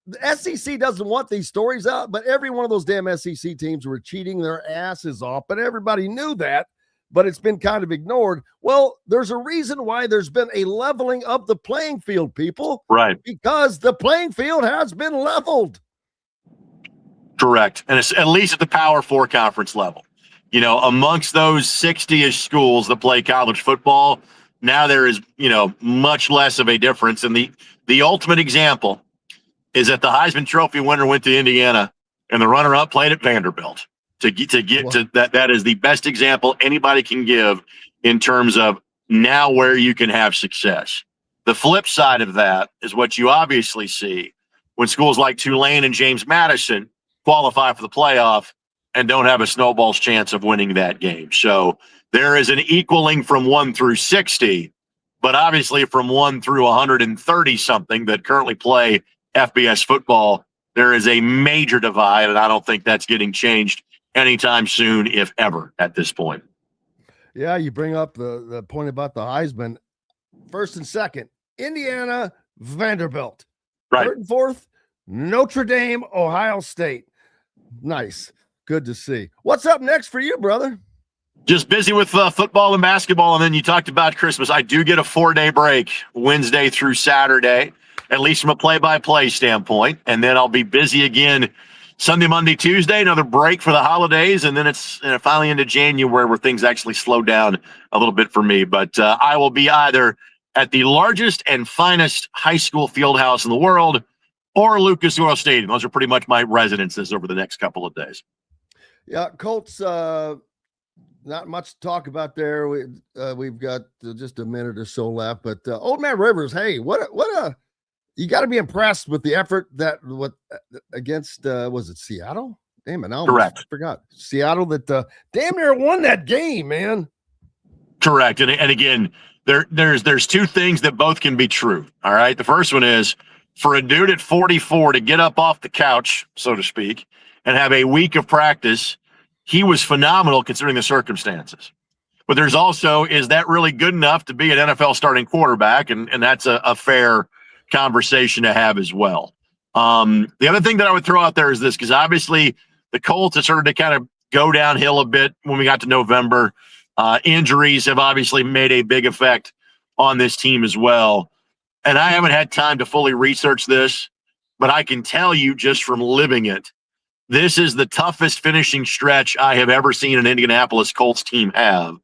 the SEC doesn't want these stories out, but every one of those damn SEC teams were cheating their asses off. But everybody knew that, but it's been kind of ignored. Well, there's a reason why there's been a leveling of the playing field, people. Right. Because the playing field has been leveled. Correct. And it's at least at the Power Four conference level. Amongst those 60-ish schools that play college football, now there is, much less of a difference. And the ultimate example is that the Heisman Trophy winner went to Indiana and the runner-up played at Vanderbilt. To get to that is the best example anybody can give in terms of now where you can have success. The flip side of that is what you obviously see when schools like Tulane and James Madison qualify for the playoff and don't have a snowball's chance of winning that game. So there is an equaling from 1 through 60, but obviously from 1 through 130 something that currently play FBS football, there is a major divide, and I don't think that's getting changed anytime soon, if ever, at this point. Yeah, you bring up the point about the Heisman. First and second, Indiana, Vanderbilt. Right. Third and fourth, Notre Dame, Ohio State. Nice. Good to see. What's up next for you, brother? Just busy with football and basketball, and then you talked about Christmas. I do get a 4-day break, Wednesday through Saturday, at least from a play-by-play standpoint, and then I'll be busy again Sunday, Monday, Tuesday, another break for the holidays, and then it's finally into January where things actually slow down a little bit for me. But I will be either at the largest and finest high school field house in the world or Lucas Oil Stadium. Those are pretty much my residences over the next couple of days. Yeah, Colts, not much to talk about there. We've got just a minute or so left, but Old Man Rivers, hey, you got to be impressed with the effort against was it Seattle? Damn it, I almost forgot Seattle that damn near won that game, man. Correct, and again, there's two things that both can be true. All right, the first one is for a dude at 44 to get up off the couch, so to speak, and have a week of practice. He was phenomenal considering the circumstances. But there's also, is that really good enough to be an NFL starting quarterback? And that's a fair conversation to have as well. The other thing that I would throw out there is this, because obviously the Colts have started to kind of go downhill a bit when we got to November. Injuries have obviously made a big effect on this team as well. And I haven't had time to fully research this, but I can tell you just from living it, this is the toughest finishing stretch I have ever seen an Indianapolis Colts team have.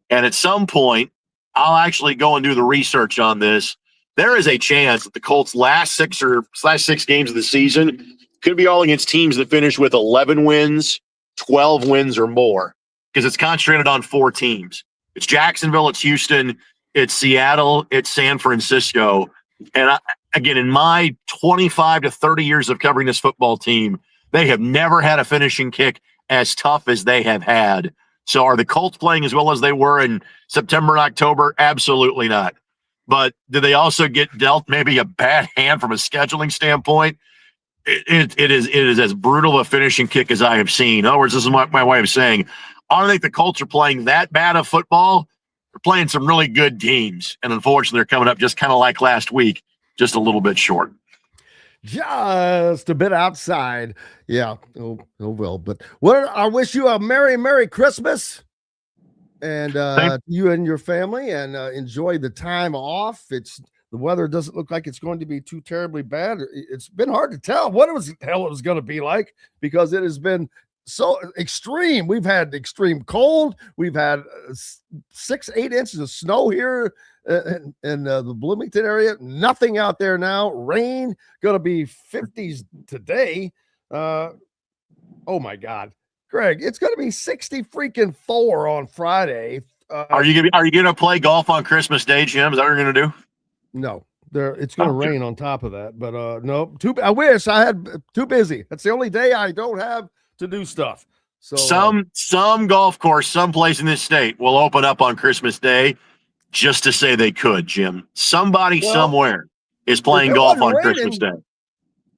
And at some point, I'll actually go and do the research on this. There is a chance that the Colts' last six games of the season could be all against teams that finish with 11 wins, 12 wins or more, because it's concentrated on 4 teams. It's Jacksonville, it's Houston, it's Seattle, it's San Francisco. And again, in my 25 to 30 years of covering this football team, they have never had a finishing kick as tough as they have had. So are the Colts playing as well as they were in September and October? Absolutely not. But do they also get dealt maybe a bad hand from a scheduling standpoint? It is as brutal a finishing kick as I have seen. In other words, this is my way of saying, I don't think the Colts are playing that bad of football. They're playing some really good teams. And unfortunately, they're coming up just kind of like last week, just a little bit short. Just a bit outside. Yeah. Oh well. But I wish you a Merry Christmas. And you and your family, and enjoy the time off. The weather doesn't look like it's going to be too terribly bad. It's been hard to tell what it was going to be like, because it has been so extreme. We've had extreme cold. We've had 6-8 inches of snow here in the Bloomington area. Nothing out there now. Rain, going to be 50s today. Oh my God. Greg, it's going to be 60 freaking 4 on Friday. Are you going to play golf on Christmas Day, Jim? Is that what you're going to do? No, it's going to rain on top of that. But no, I wish I had too busy. That's the only day I don't have to do stuff. So some golf course, someplace in this state will open up on Christmas Day just to say they could, Jim. Somebody somewhere is playing golf on Christmas Day.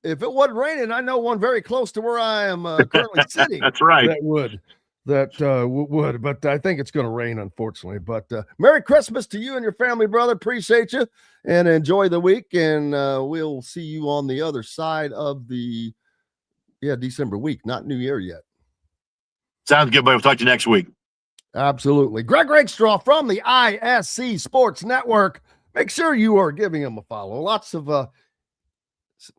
If it wasn't raining, I know one very close to where I am currently sitting. That's right. That would. But I think it's going to rain, unfortunately. But Merry Christmas to you and your family, brother. Appreciate you, and enjoy the week. And we'll see you on the other side of the December week, not New Year yet. Sounds good, buddy. We'll talk to you next week. Absolutely. Greg Rakestraw from the ISC Sports Network. Make sure you are giving him a follow. Lots of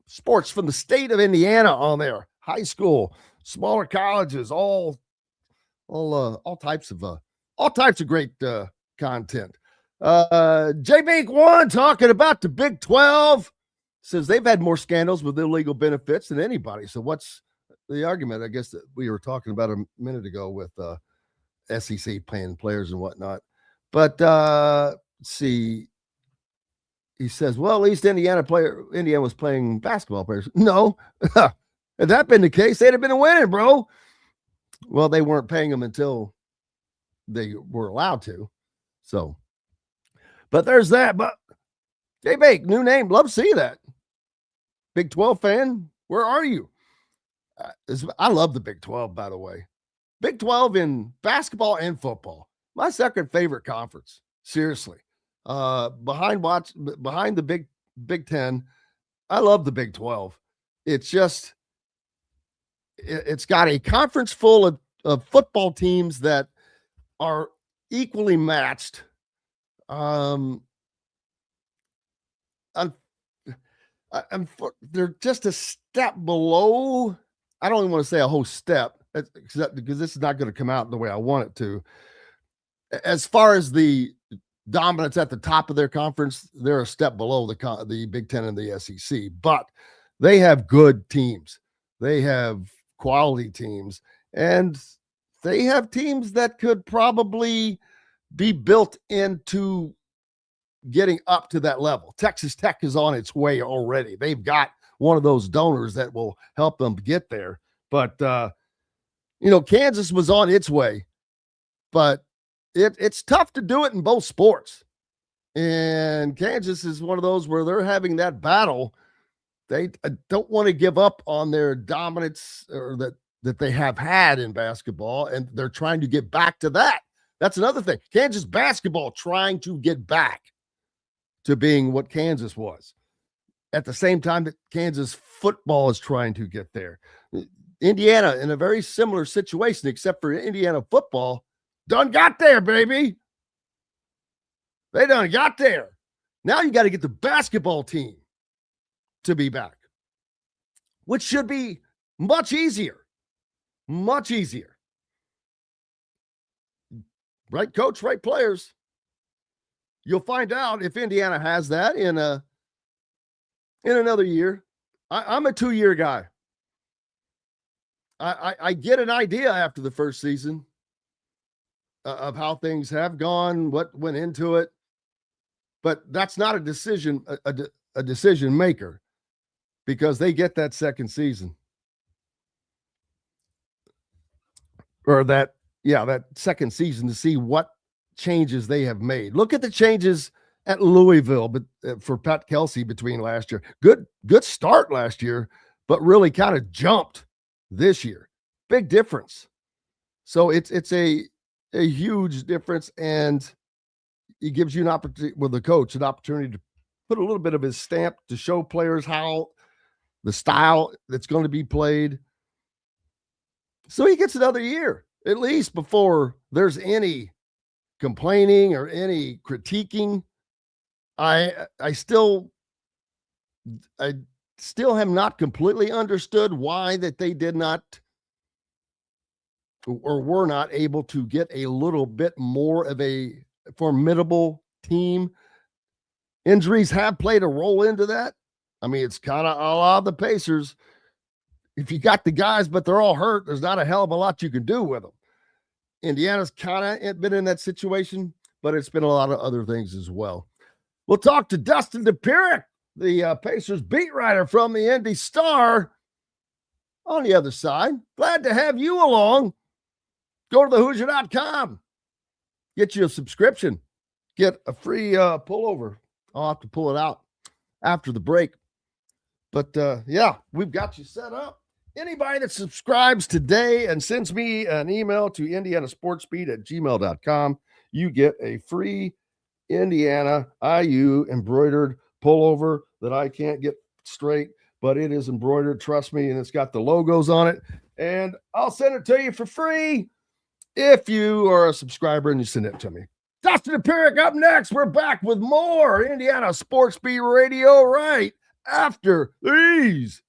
sports from the state of Indiana on there. High school, smaller colleges, all types of great content. JB1 talking about the Big 12, says they've had more scandals with illegal benefits than anybody. So what's the argument, I guess, that we were talking about a minute ago with SEC paying players and whatnot? But let's see. He says, well, at least Indiana was playing basketball players. No, Had that been the case, they'd have been winning, bro. Well, they weren't paying them until they were allowed to. So, but there's that. But J-Bake, new name. Love to see that. Big 12 fan, where are you? I love the Big 12, by the way. Big 12 in basketball and football. My second favorite conference. Seriously. Behind the Big 10, I love the Big 12. It's just, it's got a conference full of football teams that are equally matched. They're just a step below. I don't even want to say a whole step because this is not going to come out the way I want it to. As far as the dominance at the top of their conference, they're a step below the Big Ten and the SEC, but they have good teams. They have quality teams, and they have teams that could probably be built into getting up to that level. Texas Tech is on its way already. They've got one of those donors that will help them get there. But, Kansas was on its way, but it's tough to do it in both sports. And Kansas is one of those where they're having that battle. They don't want to give up on their dominance or that they have had in basketball, and they're trying to get back to that. That's another thing. Kansas basketball trying to get back to being what Kansas was. At the same time that Kansas football is trying to get there. Indiana in a very similar situation, except for Indiana football, done got there, baby. They done got there. Now you got to get the basketball team to be back, which should be much easier. Much easier. Right coach, right players. You'll find out if Indiana has that in another year. I'm a 2-year guy. I get an idea after the first season of how things have gone, what went into it, but that's not a decision maker, because they get that second season or that second season to see what changes they have made. Look at the changes at Louisville, but for Pat Kelsey between last year. Good start last year, but really kind of jumped this year. Big difference. So it's a huge difference, and it gives you an opportunity with the coach, an opportunity to put a little bit of his stamp to show players how the style that's going to be played. So he gets another year, at least, before there's any complaining or any critiquing. I still have not completely understood why that they did not or were not able to get a little bit more of a formidable team. Injuries have played a role into that. I mean, it's kind of a la the Pacers. If you got the guys, but they're all hurt, there's not a hell of a lot you can do with them. Indiana's kind of been in that situation, but it's been a lot of other things as well. We'll talk to Dustin Dopirak, the Pacers beat writer from the Indy Star, on the other side. Glad to have you along. Go to thehoosier.com. Get you a subscription. Get a free pullover. I'll have to pull it out after the break. But, we've got you set up. Anybody that subscribes today and sends me an email to indianasportsbeat@gmail.com, you get a free Indiana IU embroidered pullover that I can't get straight, but it is embroidered, trust me, and it's got the logos on it. And I'll send it to you for free if you are a subscriber and you send it to me. Dustin Dopirak up next. We're back with more Indiana Sports Beat Radio right after these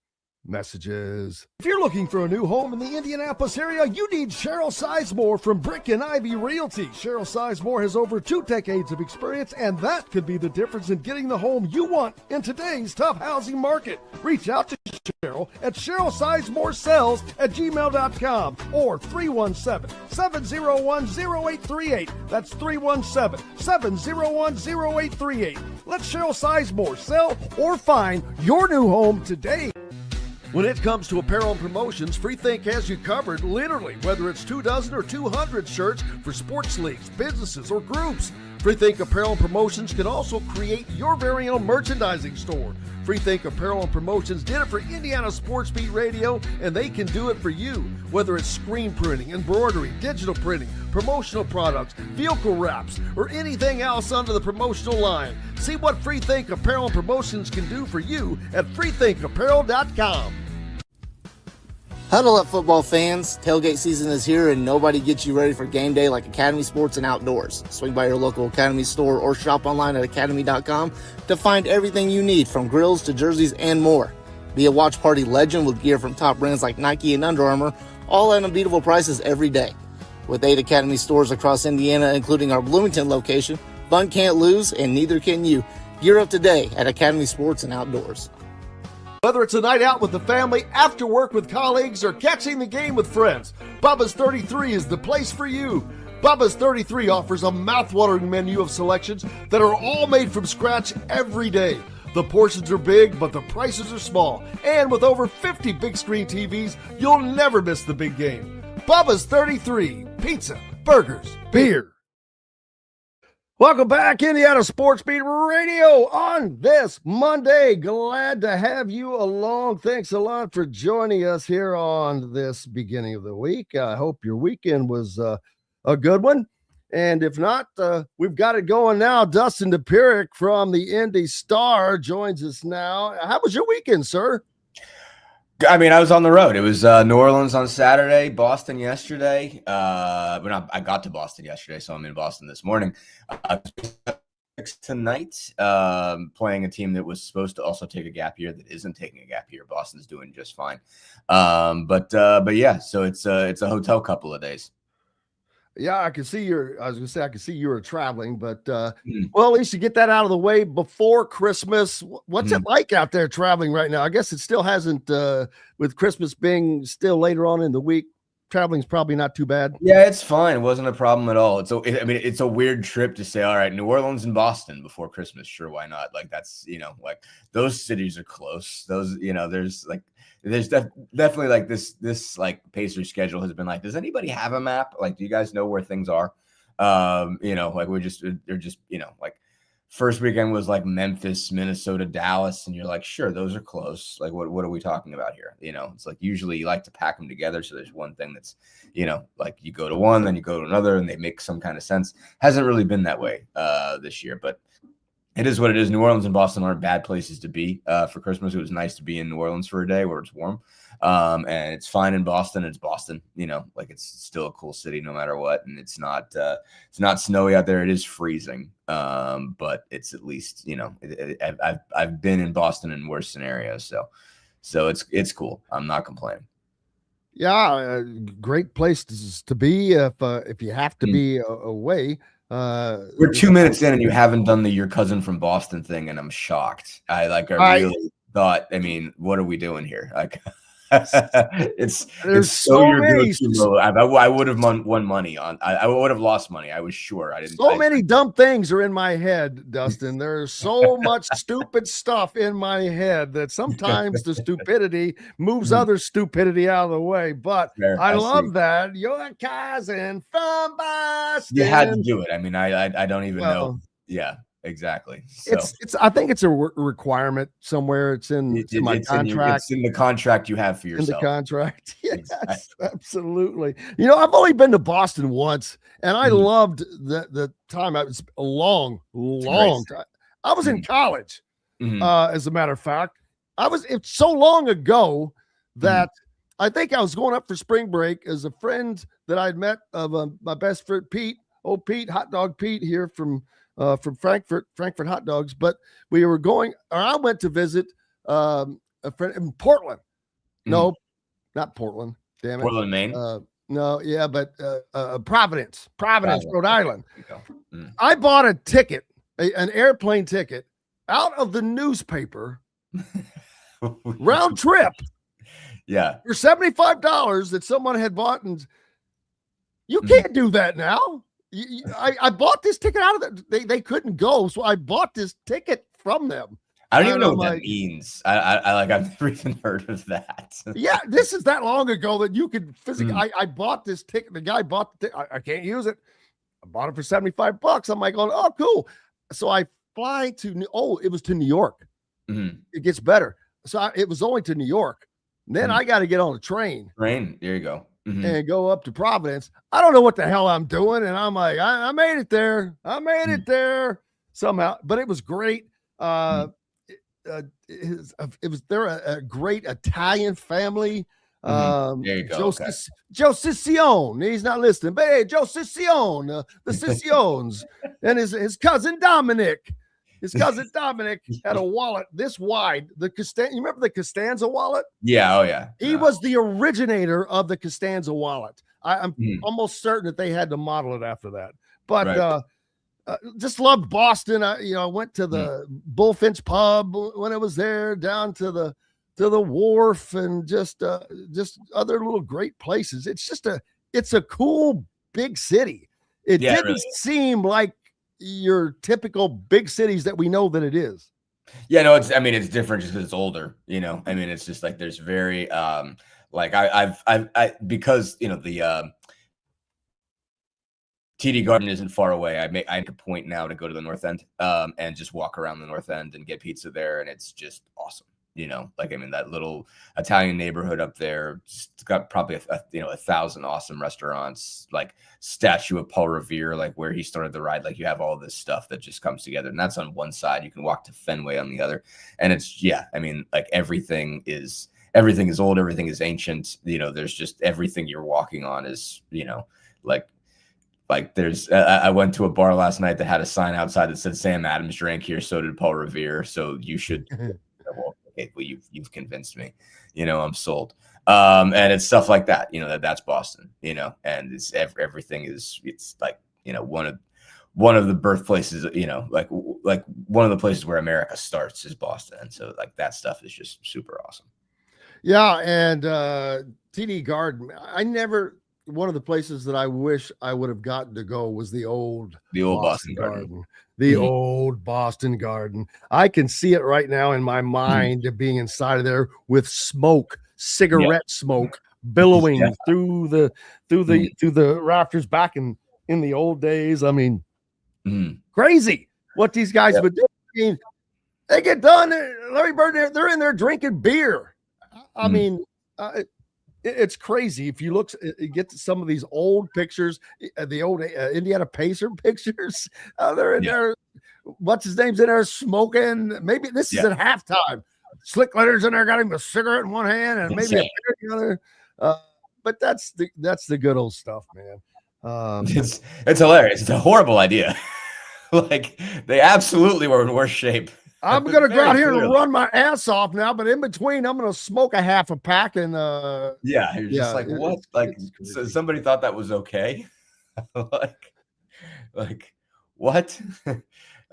messages. If you're looking for a new home in the Indianapolis area, you need Cheryl Sizemore from Brick and Ivy Realty. Cheryl Sizemore has over 2 decades of experience, and that could be the difference in getting the home you want in today's tough housing market. Reach out to Cheryl at CherylSizemore@gmail.com or 317-701-0838. That's 317-701-0838. Let Cheryl Sizemore sell or find your new home today. When it comes to apparel and promotions, Freethink has you covered, literally, whether it's 24 or 200 shirts for sports leagues, businesses, or groups. Freethink Apparel and Promotions can also create your very own merchandising store. Freethink Apparel and Promotions did it for Indiana Sports Beat Radio, and they can do it for you. Whether it's screen printing, embroidery, digital printing, promotional products, vehicle wraps, or anything else under the promotional line. See what Freethink Apparel and Promotions can do for you at freethinkapparel.com. Huddle up, football fans. Tailgate season is here, and nobody gets you ready for game day like Academy Sports and Outdoors. Swing by your local Academy store or shop online at academy.com to find everything you need, from grills to jerseys and more. Be a watch party legend with gear from top brands like Nike and Under Armour, all at unbeatable prices every day. With 8 Academy stores across Indiana, including our Bloomington location, fun can't lose, and neither can you. Gear up today at Academy Sports and Outdoors. Whether it's a night out with the family, after work with colleagues, or catching the game with friends, Bubba's 33 is the place for you. Bubba's 33 offers a mouthwatering menu of selections that are all made from scratch every day. The portions are big, but the prices are small. And with over 50 big screen TVs, you'll never miss the big game. Bubba's 33, pizza, burgers, beer. Welcome back, Indiana Sports Beat Radio on this Monday. Glad to have you along. Thanks a lot for joining us here on this beginning of the week. I hope your weekend was a good one. And if not, we've got it going now. Dustin Dopirak from the Indy Star joins us now. How was your weekend, sir? I mean, I was on the road. It was New Orleans on Saturday, Boston yesterday. I got to Boston yesterday, so I'm in Boston this morning. Tonight, playing a team that was supposed to also take a gap year that isn't taking a gap year. Boston's doing just fine. But yeah, so it's a hotel couple of days. Yeah, I can see I can see you were traveling, but well, at least you get that out of the way before Christmas. What's it like out there traveling right now? I guess it still hasn't, with Christmas being still later on in the week, traveling's probably not too bad. Yeah, it's fine. It wasn't a problem at all. It's a weird trip to say, all right, New Orleans and Boston before Christmas. Sure, why not? Like, that's, like those cities are close. Those, there's definitely like this like Pacers schedule has been like, does anybody have a map? Like, do you guys know where things are? Like they're just, like first weekend was like Memphis, Minnesota, Dallas. And you're like, sure, those are close. Like, what are we talking about here? It's like, usually you like to pack them together. So there's one thing that's, like you go to one, then you go to another and they make some kind of sense. Hasn't really been that way this year, but it is what it is. New Orleans and Boston aren't bad places to be for Christmas. It was nice to be in New Orleans for a day where it's warm. And it's fine in Boston. It's Boston, like it's still a cool city no matter what. And it's not snowy out there. It is freezing. But it's at least, I've been in Boston in worse scenarios. So it's cool. I'm not complaining. Yeah. Great place to be if you have to be away. We're 2 minutes in and you haven't done the your cousin from Boston thing, and I'm shocked. I really thought, what are we doing here? Like, it's so your go-to. I would have won money on. I would have lost money. I was sure. I didn't. So many dumb things are in my head, Dustin. There's so much stupid stuff in my head that sometimes the stupidity moves other stupidity out of the way. But I love that your cousin from Boston. You had to do it. I don't even know. Yeah. Exactly. So, I think it's a requirement somewhere. It's in my contract. It's in the contract you have for yourself. In the contract. Yes, exactly. Absolutely. I've only been to Boston once, and I loved the time. It was a long time. I was in college, as a matter of fact. It's so long ago that I think I was going up for spring break as a friend that I'd met of my best friend, Pete, Hot Dog Pete here from Frankfurt Hot Dogs, but I went to visit a friend in Portland. No, not Portland. Damn it. Portland, Maine. No, yeah, but Providence, Rhode Island. I bought a ticket, an airplane ticket out of the newspaper, round trip. Yeah. For $75 that someone had bought, and you can't do that now. I bought this ticket out of they couldn't go, so I bought this ticket from them. I don't even know I'm what that like, means. I've never even heard of that. yeah, this is that long ago that you could physically. Mm. I bought this ticket. The guy bought the ticket. I can't use it. I bought it for $75. I'm like, oh, cool. So I fly to. It was to New York. Mm-hmm. It gets better. So it was only to New York. Then I got to get on a train. There you go. Mm-hmm. And go up to Providence. I don't know what the hell I'm doing. And I'm like, I made it there. I made it there somehow. But it was great. It was they're a great Italian family. There you go. Joe Ciccione. He's not listening, but hey, Joe Ciccione, the Cicciones, and his cousin Dominic. His cousin Dominic had a wallet this wide. You remember the Costanza wallet? Yeah. Oh, yeah. He was the originator of the Costanza wallet. I'm almost certain that they had to model it after that. But just loved Boston. I went to the Bullfinch pub when I was there, down to the wharf, and just other little great places. It's a cool big city. It didn't seem like your typical big cities that we know that it is. Yeah, no, it's different just because it's older, it's just like there's very like I because the TD Garden isn't far away. I make a point now to go to the North End and just walk around the North End and get pizza there, and it's just awesome. That little Italian neighborhood up there, it's got probably 1,000 awesome restaurants, like statue of Paul Revere, like where he started the ride. Like you have all this stuff that just comes together, and that's on one side. You can walk to Fenway on the other, and it's like everything is old, everything is ancient. There's just everything you're walking on is like there's I went to a bar last night that had a sign outside that said Sam Adams drank here, so did Paul Revere, so you should. Well, you've convinced me, I'm sold. And it's stuff like that, that's Boston, and it's everything is, it's like, one of the birthplaces, like one of the places where America starts is Boston. And so like that stuff is just super awesome. Yeah. And TD Garden, one of the places that I wish I would have gotten to go was the old Boston Garden. The old Boston Garden. I can see it right now in my mind of being inside of there with cigarette smoke billowing through the rafters back in the old days. I mean, crazy what these guys would do. I mean, they get done. Larry Bird, they're in there drinking beer. I mean, it's crazy. If you get to some of these old pictures, the old Indiana Pacer pictures, they're in there. What's his name's in there smoking? Maybe this is at halftime. Slick Letter's in there, got him a cigarette in one hand and maybe a beer in the other. But that's the good old stuff, man. It's hilarious. It's a horrible idea. Like they absolutely were in worse shape. I'm gonna go out here and run my ass off now, but in between, I'm gonna smoke a half a pack and you're just like, what? Like, so somebody thought that was okay? like what?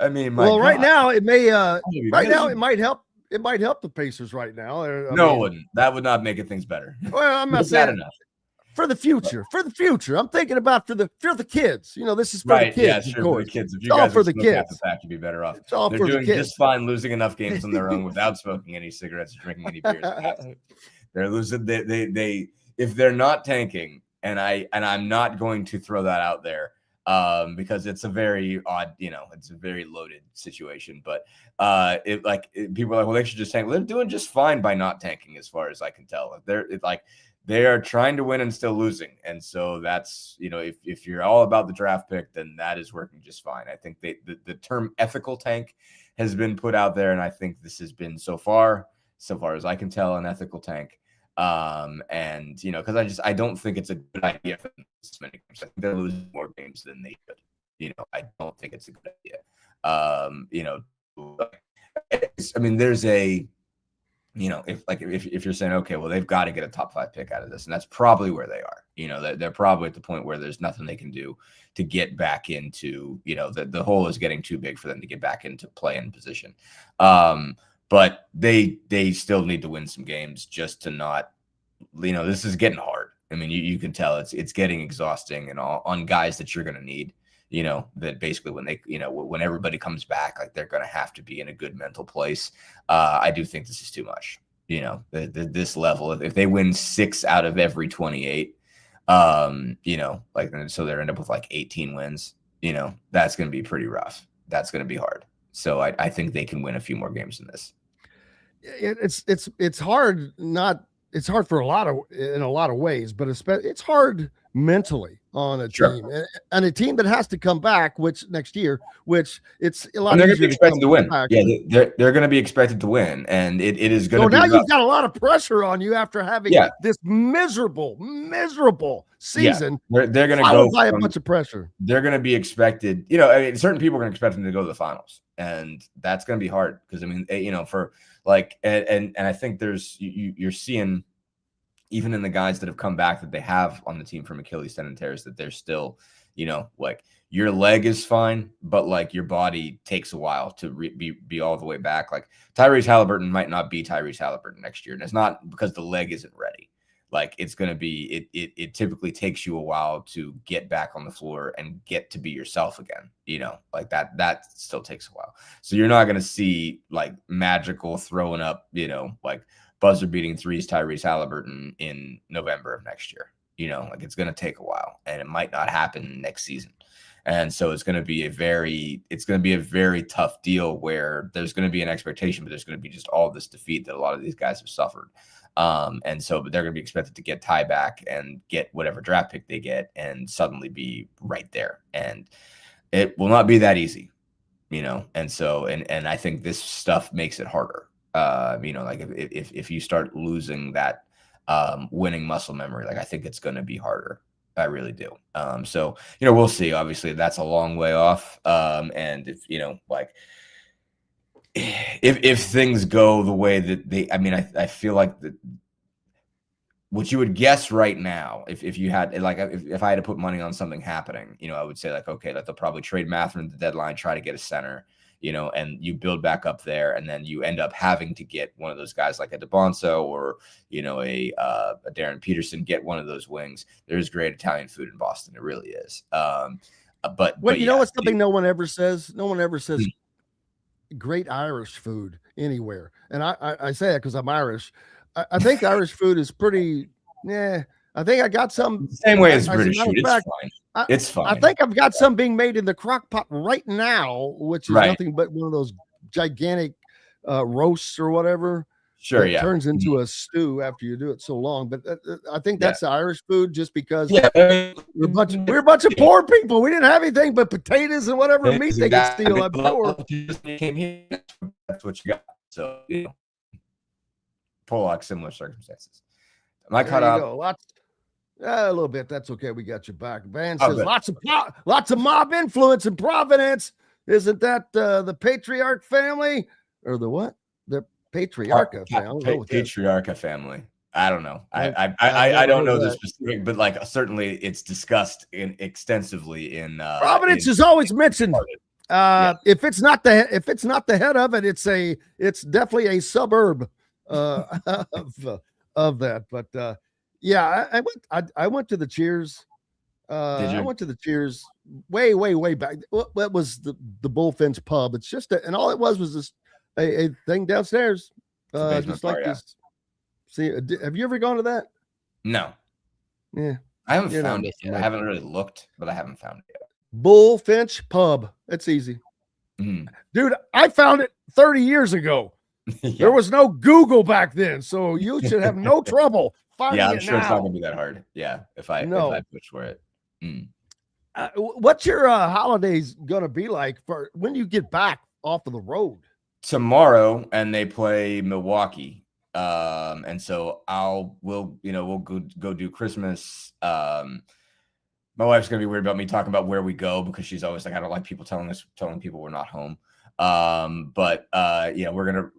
I mean, right now it may it might help. It might help the Pacers right now. It wouldn't. That would not make things better. Well, I'm not saying enough. For the future, I'm thinking about for the kids. This is for the kids. Yeah, sure, for the kids. If you it's guys all for the kids, the pack, you'd be better off. It's all They're for doing the kids. Just fine, losing enough games on their own without smoking any cigarettes or drinking any beers. They're losing. They if they're not tanking, and I'm not going to throw that out there because it's a very odd, it's a very loaded situation. But people are like, well, they should just tank. They're doing just fine by not tanking, as far as I can tell. They are trying to win and still losing. And so that's, if you're all about the draft pick, then that is working just fine. I think the term ethical tank has been put out there. And I think this has been so far as I can tell, an ethical tank. Because I don't think it's a good idea for them to lose many games. I think they're losing more games than they should. I don't think it's a good idea. There's a, if you're saying, okay, well, they've got to get a top 5 pick out of this, and that's probably where they are. They're probably at the point where there's nothing they can do to get back into, the hole is getting too big for them to get back into play-in position. But they still need to win some games just to not, this is getting hard. I mean, you can tell it's getting exhausting and all on guys that you're going to need, that basically when they, when everybody comes back, like they're going to have to be in a good mental place. I do think this is too much, this level. If they win 6 out of every 28, so they're end up with like 18 wins, that's going to be pretty rough. That's going to be hard. So I think they can win a few more games than this. It's hard. It's hard for in a lot of ways, but it's hard mentally on a team, and a team that has to come back, which next year, which it's a lot easier to expected to win. Back. Yeah, they're going to be expected to win, and it is going to be. So now rough. You've got a lot of pressure on you after having this miserable season. They're going to go by a bunch of pressure. They're going to be expected. Certain people are going to expect them to go to the finals, and that's going to be hard because for like, and I think you're seeing. Even in the guys that have come back that they have on the team from Achilles tendon tears, that they're still, like your leg is fine, but like your body takes a while to be all the way back. Like Tyrese Halliburton might not be Tyrese Halliburton next year. And it's not because the leg isn't ready. Like it's going to be, it typically takes you a while to get back on the floor and get to be yourself again, like that still takes a while. So you're not going to see like magical throwing up, like buzzer beating threes Tyrese Halliburton in November of next year. Like it's going to take a while and it might not happen next season. And so it's going to be a very tough deal where there's going to be an expectation, but there's going to be just all this defeat that a lot of these guys have suffered. But they're going to be expected to get tie back and get whatever draft pick they get and suddenly be right there. And it will not be that easy, And so, and I think this stuff makes it harder. Like if you start losing that winning muscle memory, like I think it's going to be harder. I really do. So we'll see. Obviously, that's a long way off. And if like if things go the way that I feel like what you would guess right now, if you had like if I had to put money on something happening, I would say like okay, that they'll probably trade Mathurin at the deadline, try to get a center. And you build back up there, and then you end up having to get one of those guys like a DeBonso or, a Darren Peterson, get one of those wings. There's great Italian food in Boston. It really is. But you know what's something no one ever says? No one ever says great Irish food anywhere. And I say that because I'm Irish. I think Irish food is pretty, I think I got some. Same way as British food. It's fine. It's fine. I think I've got some being made in the crock pot right now, which is nothing but one of those gigantic roasts or whatever. Sure, yeah. Turns into a stew after you do it so long. But I think that's the Irish food just because we're a bunch of poor people. We didn't have anything but potatoes and whatever meat they could steal. I'm sure. That's what you got. So, Pollock, similar circumstances. Am I caught up? A little bit. That's okay. We got your back. Van says lots of mob influence in Providence. Isn't that the Patriarch family or the what? The Patriarcha family. Patriarcha family. I don't know. I don't know the specific, but like certainly it's discussed extensively in Providence is always mentioned. If it's not the head of it, it's definitely a suburb of that. But I went to the Cheers. I went to the Cheers way back. That was the Bullfinch pub. It's just and all it was just a thing downstairs. Just like this. See, have you ever gone to that? No. Yeah. I haven't found it yet. I haven't really looked, but I haven't found it yet. Bullfinch pub. It's easy. Dude, I found it 30 years ago. There was no Google back then, so you should have no trouble finding it. I'm sure it's not going to be that hard. Yeah, if I push for it. What's your holidays going to be like for when you get back off of the road? Tomorrow, and they play Milwaukee. And so we'll go do Christmas. My wife's gonna be weird about me talking about where we go because she's always like, I don't like people telling people we're not home. But we're gonna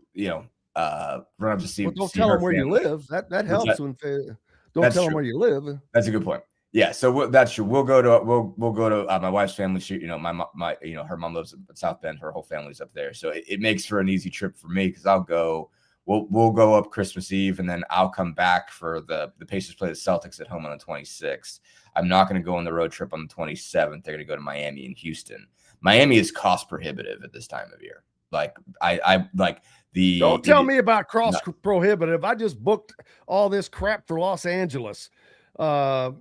run up to see. Well, don't tell them where you live. That helps. Don't tell them where you live. That's a good point. Yeah, so that's true. We'll go to my wife's family. My her mom lives in South Bend. Her whole family's up there, so it makes for an easy trip for me because I'll go we'll go up Christmas Eve, and then I'll come back for the Pacers play the Celtics at home on the 26th. I'm not going to go on the road trip on the 27th. They're going to go to Miami and Houston. Miami is cost prohibitive at this time of year. Like I like the. Don't tell me about prohibitive. I just booked all this crap for Los Angeles,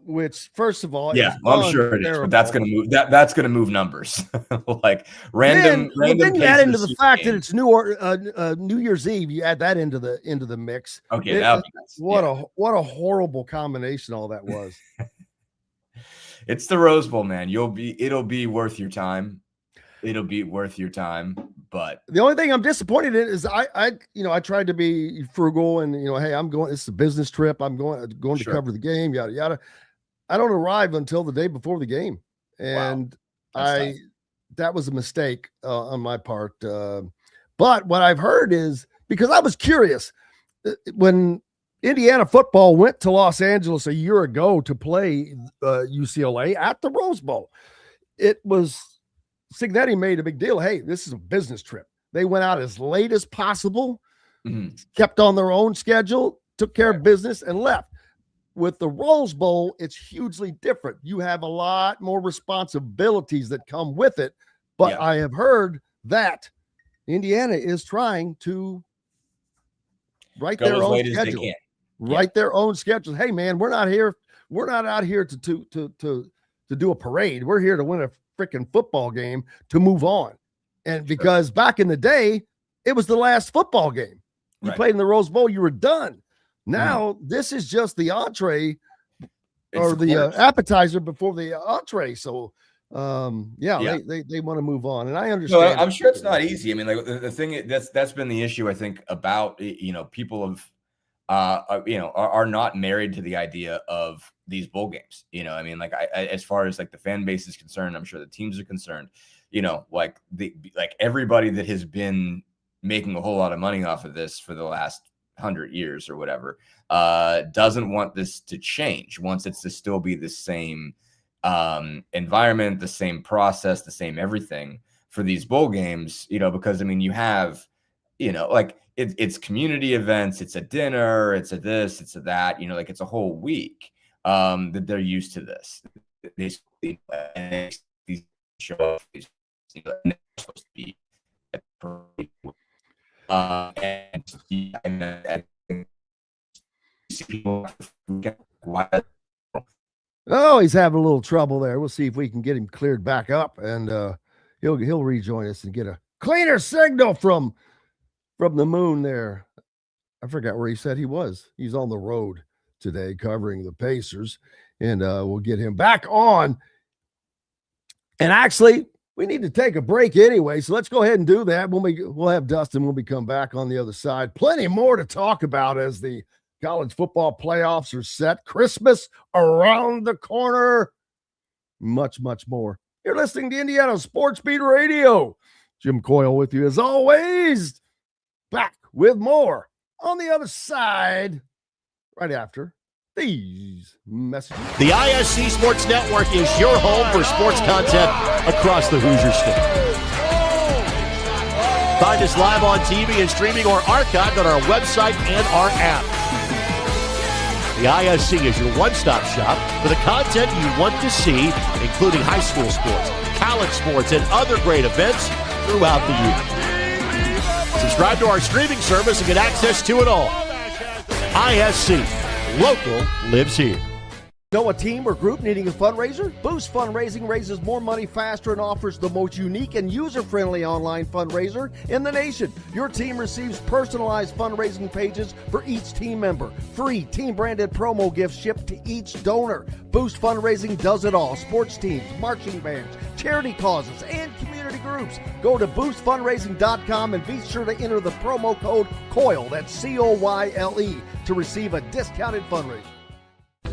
which first of all, I'm sure it is, but that's going to move. That's going to move numbers. Like random. Then you add into the fact that it's New Year's Eve. You add that into the mix. Okay, what a horrible combination all that was. It's the Rose Bowl, man. It'll be worth your time. It'll be worth your time, but the only thing I'm disappointed in is I tried to be frugal and hey, I'm going. It's a business trip. I'm going to cover the game. Yada yada. I don't arrive until the day before the game, and that was a mistake on my part. But what I've heard is because I was curious when Indiana football went to Los Angeles a year ago to play UCLA at the Rose Bowl. It was. Signetti made a big deal. Hey, this is a business trip. They went out as late as possible, kept on their own schedule, took care of business, and left. With the Rose Bowl, it's hugely different. You have a lot more responsibilities that come with it. But I have heard that Indiana is trying to write their own schedule. Write their own schedule. Hey, man, we're not here. We're not out here to do a parade. We're here to win a freaking football game to move on. And because back in the day, it was the last football game. You played in the Rose Bowl, you were done. Now this is just the entree or the appetizer before the entree. So they want to move on. And I understand. No, I'm sure it's not easy. I mean, like the thing that's been the issue, I think, about people have are not married to the idea of these bowl games. I mean, like I as far as like the fan base is concerned, I'm sure the teams are concerned, like everybody that has been making a whole lot of money off of this for the last 100 years or whatever, doesn't want this to change, wants it to still be the same environment, the same process, the same everything for these bowl games, because I mean, you have, like it's community events, it's a dinner, it's a this, it's a that, like it's a whole week that they're used to this. These show up, they're supposed to be he's having a little trouble there. We'll see if we can get him cleared back up, and he'll rejoin us and get a cleaner signal from the moon there. I forgot where he said he was. He's on the road today covering the Pacers, and we'll get him back on. And actually, we need to take a break anyway, so let's go ahead and do that. We'll have Dustin when we come back on the other side. Plenty more to talk about as the college football playoffs are set. Christmas around the corner. Much, much more. You're listening to Indiana Sports Beat Radio. Jim Coyle with you as always. Back with more on the other side right after these messages. The ISC Sports Network is your home for sports content across the Hoosier State. Find us live on TV and streaming or archived on our website and our app. The ISC is your one-stop shop for the content you want to see, including high school sports, college sports, and other great events throughout the year. Subscribe to our streaming service and get access to it all. ISC. Local lives here. Know a team or group needing a fundraiser? Boost Fundraising raises more money faster and offers the most unique and user-friendly online fundraiser in the nation. Your team receives personalized fundraising pages for each team member. Free team-branded promo gifts shipped to each donor. Boost Fundraising does it all. Sports teams, marching bands, charity causes, and community groups. Go to boostfundraising.com and be sure to enter the promo code COYLE, that's COYLE, to receive a discounted fundraiser.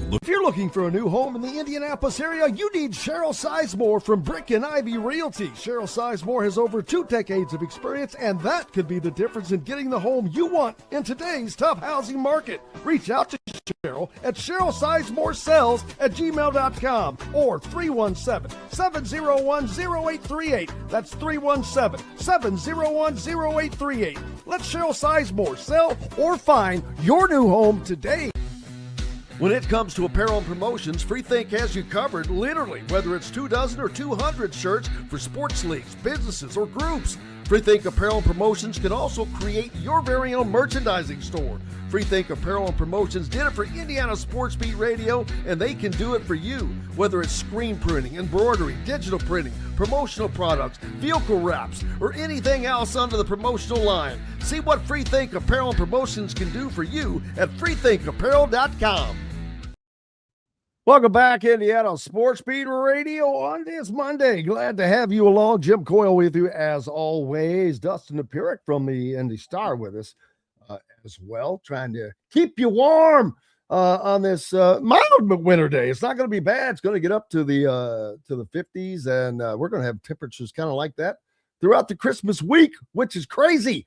If you're looking for a new home in the Indianapolis area, you need Cheryl Sizemore from Brick and Ivy Realty. Cheryl Sizemore has over 2 decades of experience, and that could be the difference in getting the home you want in today's tough housing market. Reach out to Cheryl at CherylSizemore@gmail.com or 317-701-0838. That's 317-701-0838. Let Cheryl Sizemore sell or find your new home today. When it comes to apparel and promotions, Freethink has you covered, literally, whether it's 24 or 200 shirts for sports leagues, businesses, or groups. Freethink Apparel and Promotions can also create your very own merchandising store. Freethink Apparel and Promotions did it for Indiana Sports Beat Radio, and they can do it for you. Whether it's screen printing, embroidery, digital printing, promotional products, vehicle wraps, or anything else under the promotional line. See what Freethink Apparel and Promotions can do for you at freethinkapparel.com. Welcome back, Indiana Sports Beat Radio on this Monday. Glad to have you along. Jim Coyle with you as always. Dustin Dopirak from the Indy Star with us as well, trying to keep you warm on this mild winter day. It's not going to be bad. It's going to get up to the 50s, and we're going to have temperatures kind of like that throughout the Christmas week, which is crazy.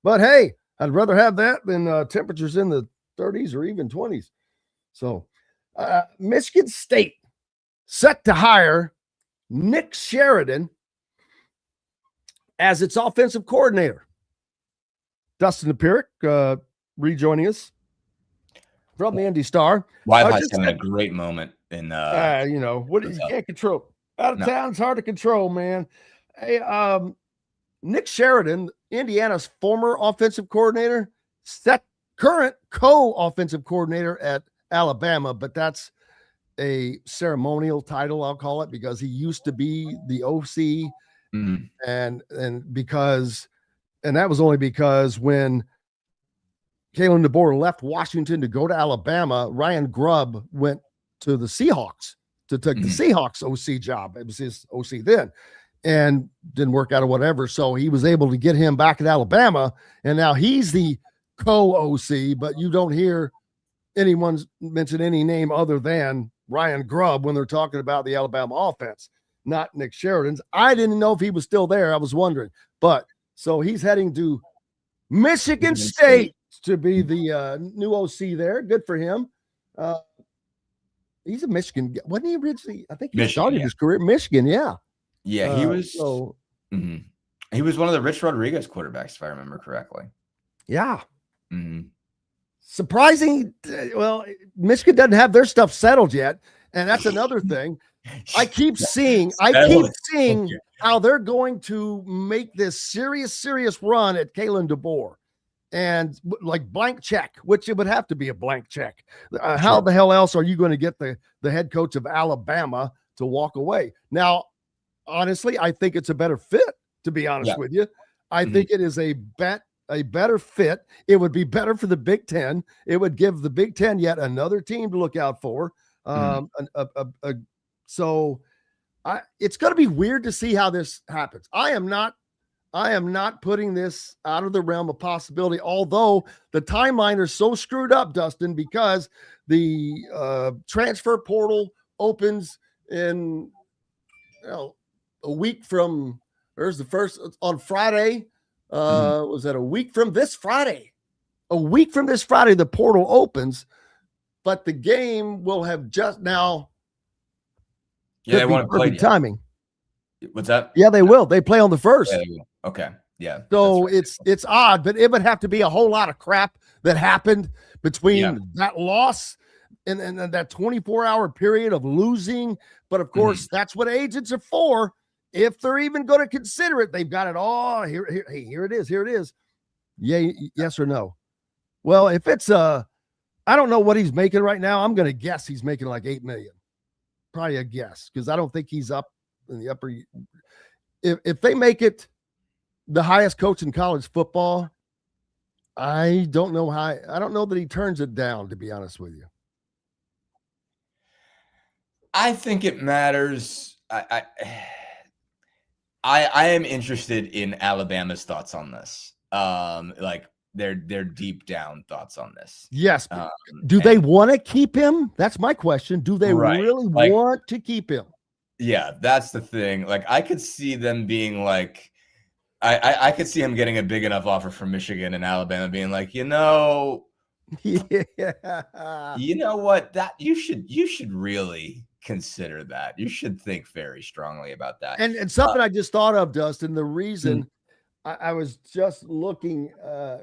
But hey, I'd rather have that than temperatures in the 30s or even 20s. So Michigan State set to hire Nick Sheridan as its offensive coordinator. Dustin Dopirak rejoining us from the Indy Star. Wi-Fi's having a great moment in what you can't control. Out of town, it's hard to control, man. Hey, Nick Sheridan, Indiana's former offensive coordinator, current co-offensive coordinator at Alabama, but that's a ceremonial title, I'll call it, because he used to be the OC, and that was only because when Kaelon DeBoer left Washington to go to Alabama, Ryan Grubb went to the Seahawks to take the Seahawks OC job. It was his OC then, and didn't work out or whatever. So he was able to get him back at Alabama, and now he's the co-OC, but you don't hear anyone mention any name other than Ryan Grubb when they're talking about the Alabama offense, not Nick Sheridan's. I didn't know if he was still there. I was wondering, but so he's heading to Michigan State to be the new OC there. Good for him. He's a Michigan. Wasn't he originally? I think he started his career at Michigan. Yeah. Yeah, he was. He was one of the Rich Rodriguez quarterbacks, if I remember correctly. Yeah. Surprising. Well, Michigan doesn't have their stuff settled yet, and that's another thing. I keep seeing how they're going to make this serious run at Kaelon DeBoer, and like blank check, which it would have to be a blank check. How the hell else are you going to get the head coach of Alabama to walk away? Now, honestly, I think it's a better fit, to be honest with you. I think it is a better fit. It would be better for the Big Ten. It would give the Big Ten yet another team to look out for. So it's going to be weird to see how this happens. I am not putting this out of the realm of possibility, although the timeline is so screwed up, Dustin, because the transfer portal opens in a week from there's the first on Friday. Was that a week from this Friday? A week from this Friday, the portal opens, but the game will have just now. Yeah, they want to play timing. What's that? Yeah, they will. They play on the 1st. Yeah, okay. Yeah. So it's odd, but it would have to be a whole lot of crap that happened between that loss and that 24-hour period of losing. But of course, that's what agents are for. If they're even going to consider it, they've got it all. Here it is. Here it is. Yeah, yes or no. Well, if it's I don't know what he's making right now. I'm going to guess he's making like $8 million. Probably a guess, because I don't think he's up in the upper. If they make it the highest coach in college football, I don't know how. I don't know that he turns it down, to be honest with you. I think it matters. I am interested in Alabama's thoughts on this. Like their deep down thoughts on this. Yes. Do they want to keep him? That's my question. Do they really want to keep him? Yeah, that's the thing. Like, I could see them being like, I could see him getting a big enough offer from Michigan and Alabama being like, you know what, that you should really consider that. You should think very strongly about that. And something I just thought of, Dustin, the reason I was just looking,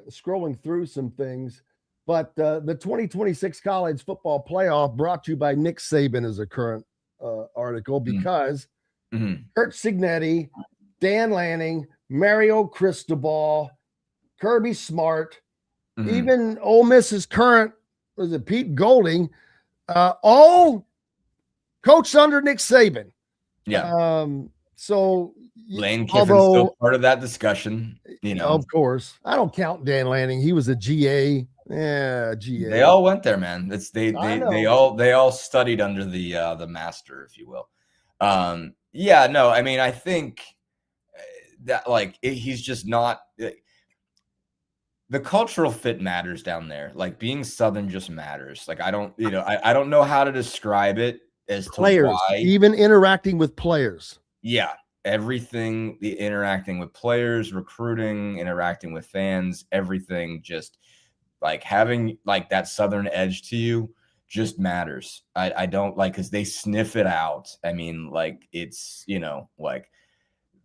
scrolling through some things, but the 2026 college football playoff brought to you by Nick Saban is a current article because Kurt Signetti, Dan Lanning, Mario Cristobal, Kirby Smart, even Ole Miss's current, was it Pete Golding, all coached under Nick Saban. Yeah. So Lane Kiffin's still part of that discussion, you know. Of course. I don't count Dan Lanning. He was a GA. Yeah, GA. They all went there, man. It's they all studied under the master, if you will. Yeah, no, I mean, I think that he's just not the cultural fit matters down there. Like, being Southern just matters. Like, I don't know how to describe it as players, to why. Even interacting with players. Yeah, everything, the interacting with players, recruiting, interacting with fans, everything, just like having like that Southern edge to you just matters. I don't like, because they sniff it out. I mean, like, it's, like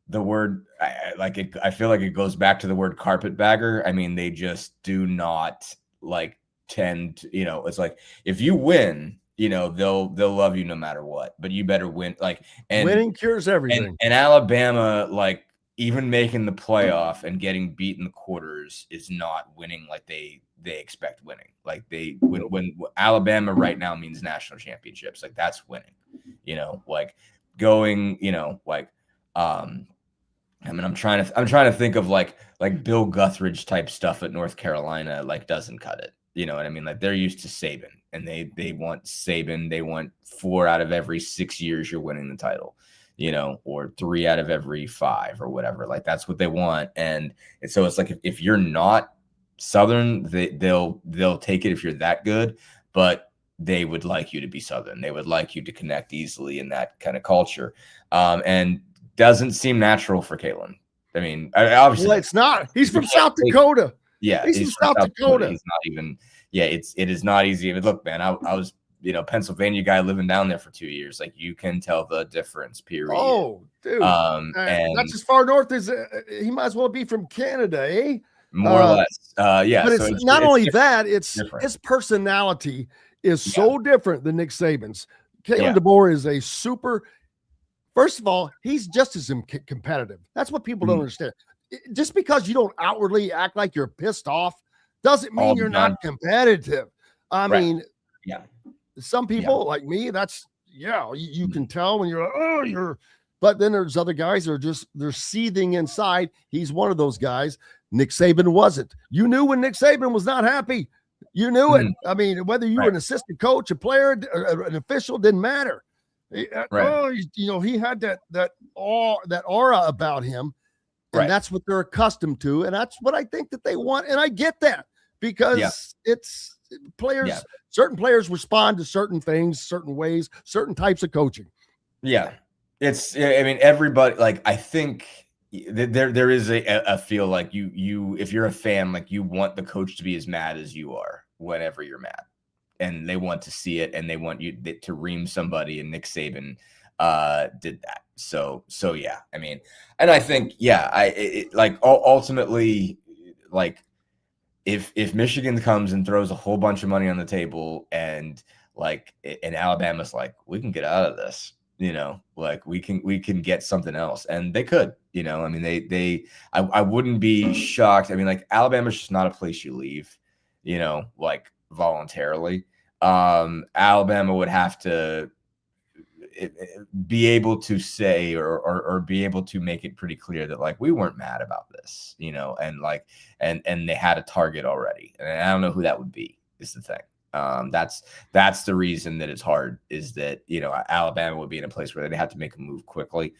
the word, I feel like it goes back to the word carpetbagger. I mean, they just do not like tend to, it's like, if you win, they'll love you no matter what, but you better win. Like, and winning cures everything. And Alabama, like, even making the playoff and getting beat in the quarters is not winning like they expect winning. Like, when Alabama right now means national championships, like, that's winning, like going, I mean, I'm trying to think of like Bill Guthridge type stuff at North Carolina, like, doesn't cut it. You know what I mean? Like, they're used to Saban, and they want Saban. They want 4 out of every 6 years you're winning the title, or 3 out of every 5 or whatever. Like, that's what they want. And so it's like, if you're not Southern, they'll take it if you're that good, but they would like you to be Southern. They would like you to connect easily in that kind of culture. And doesn't seem natural for Kaelon. I mean, obviously, well, it's not. He's from South Dakota. Yeah, he's from South Dakota. He's not even. Yeah, it is not easy. I mean, look, man, I was Pennsylvania guy living down there for 2 years. Like, you can tell the difference. Period. Oh, dude, and that's as far north as he might as well be from Canada, eh? More or less. Yeah, but it's not only that; it's different. His personality is so different than Nick Saban's. Kaelon DeBoer is a super. First of all, he's just as competitive. That's what people don't understand. Just because you don't outwardly act like you're pissed off doesn't mean you're not competitive. I mean, some people like me, that's, you can tell when you're like, but then there's other guys that are they're seething inside. He's one of those guys. Nick Saban wasn't. You knew when Nick Saban was not happy. You knew it. I mean, whether you were an assistant coach, a player, an official, didn't matter. Oh, he had that aura about him, and that's what they're accustomed to, and that's what I think that they want, and I get that because it's players. Yeah. Certain players respond to certain things, certain ways, certain types of coaching. Yeah, I mean, everybody. Like, I think there is a feel like you if you're a fan, like, you want the coach to be as mad as you are whenever you're mad. And they want to see it, and they want you to ream somebody, and Nick Saban did that. So yeah, I mean, and I think, ultimately, like, if Michigan comes and throws a whole bunch of money on the table, and Alabama's like, we can get out of this, like, we can get something else, and they could, I mean, I wouldn't be shocked. I mean, like, Alabama's just not a place you leave, like, voluntarily. Alabama would have to be able to say or be able to make it pretty clear that, like, we weren't mad about this, and like, and they had a target already, and I don't know who that would be, is the thing. That's the reason that it's hard, is that, Alabama would be in a place where they have to make a move quickly.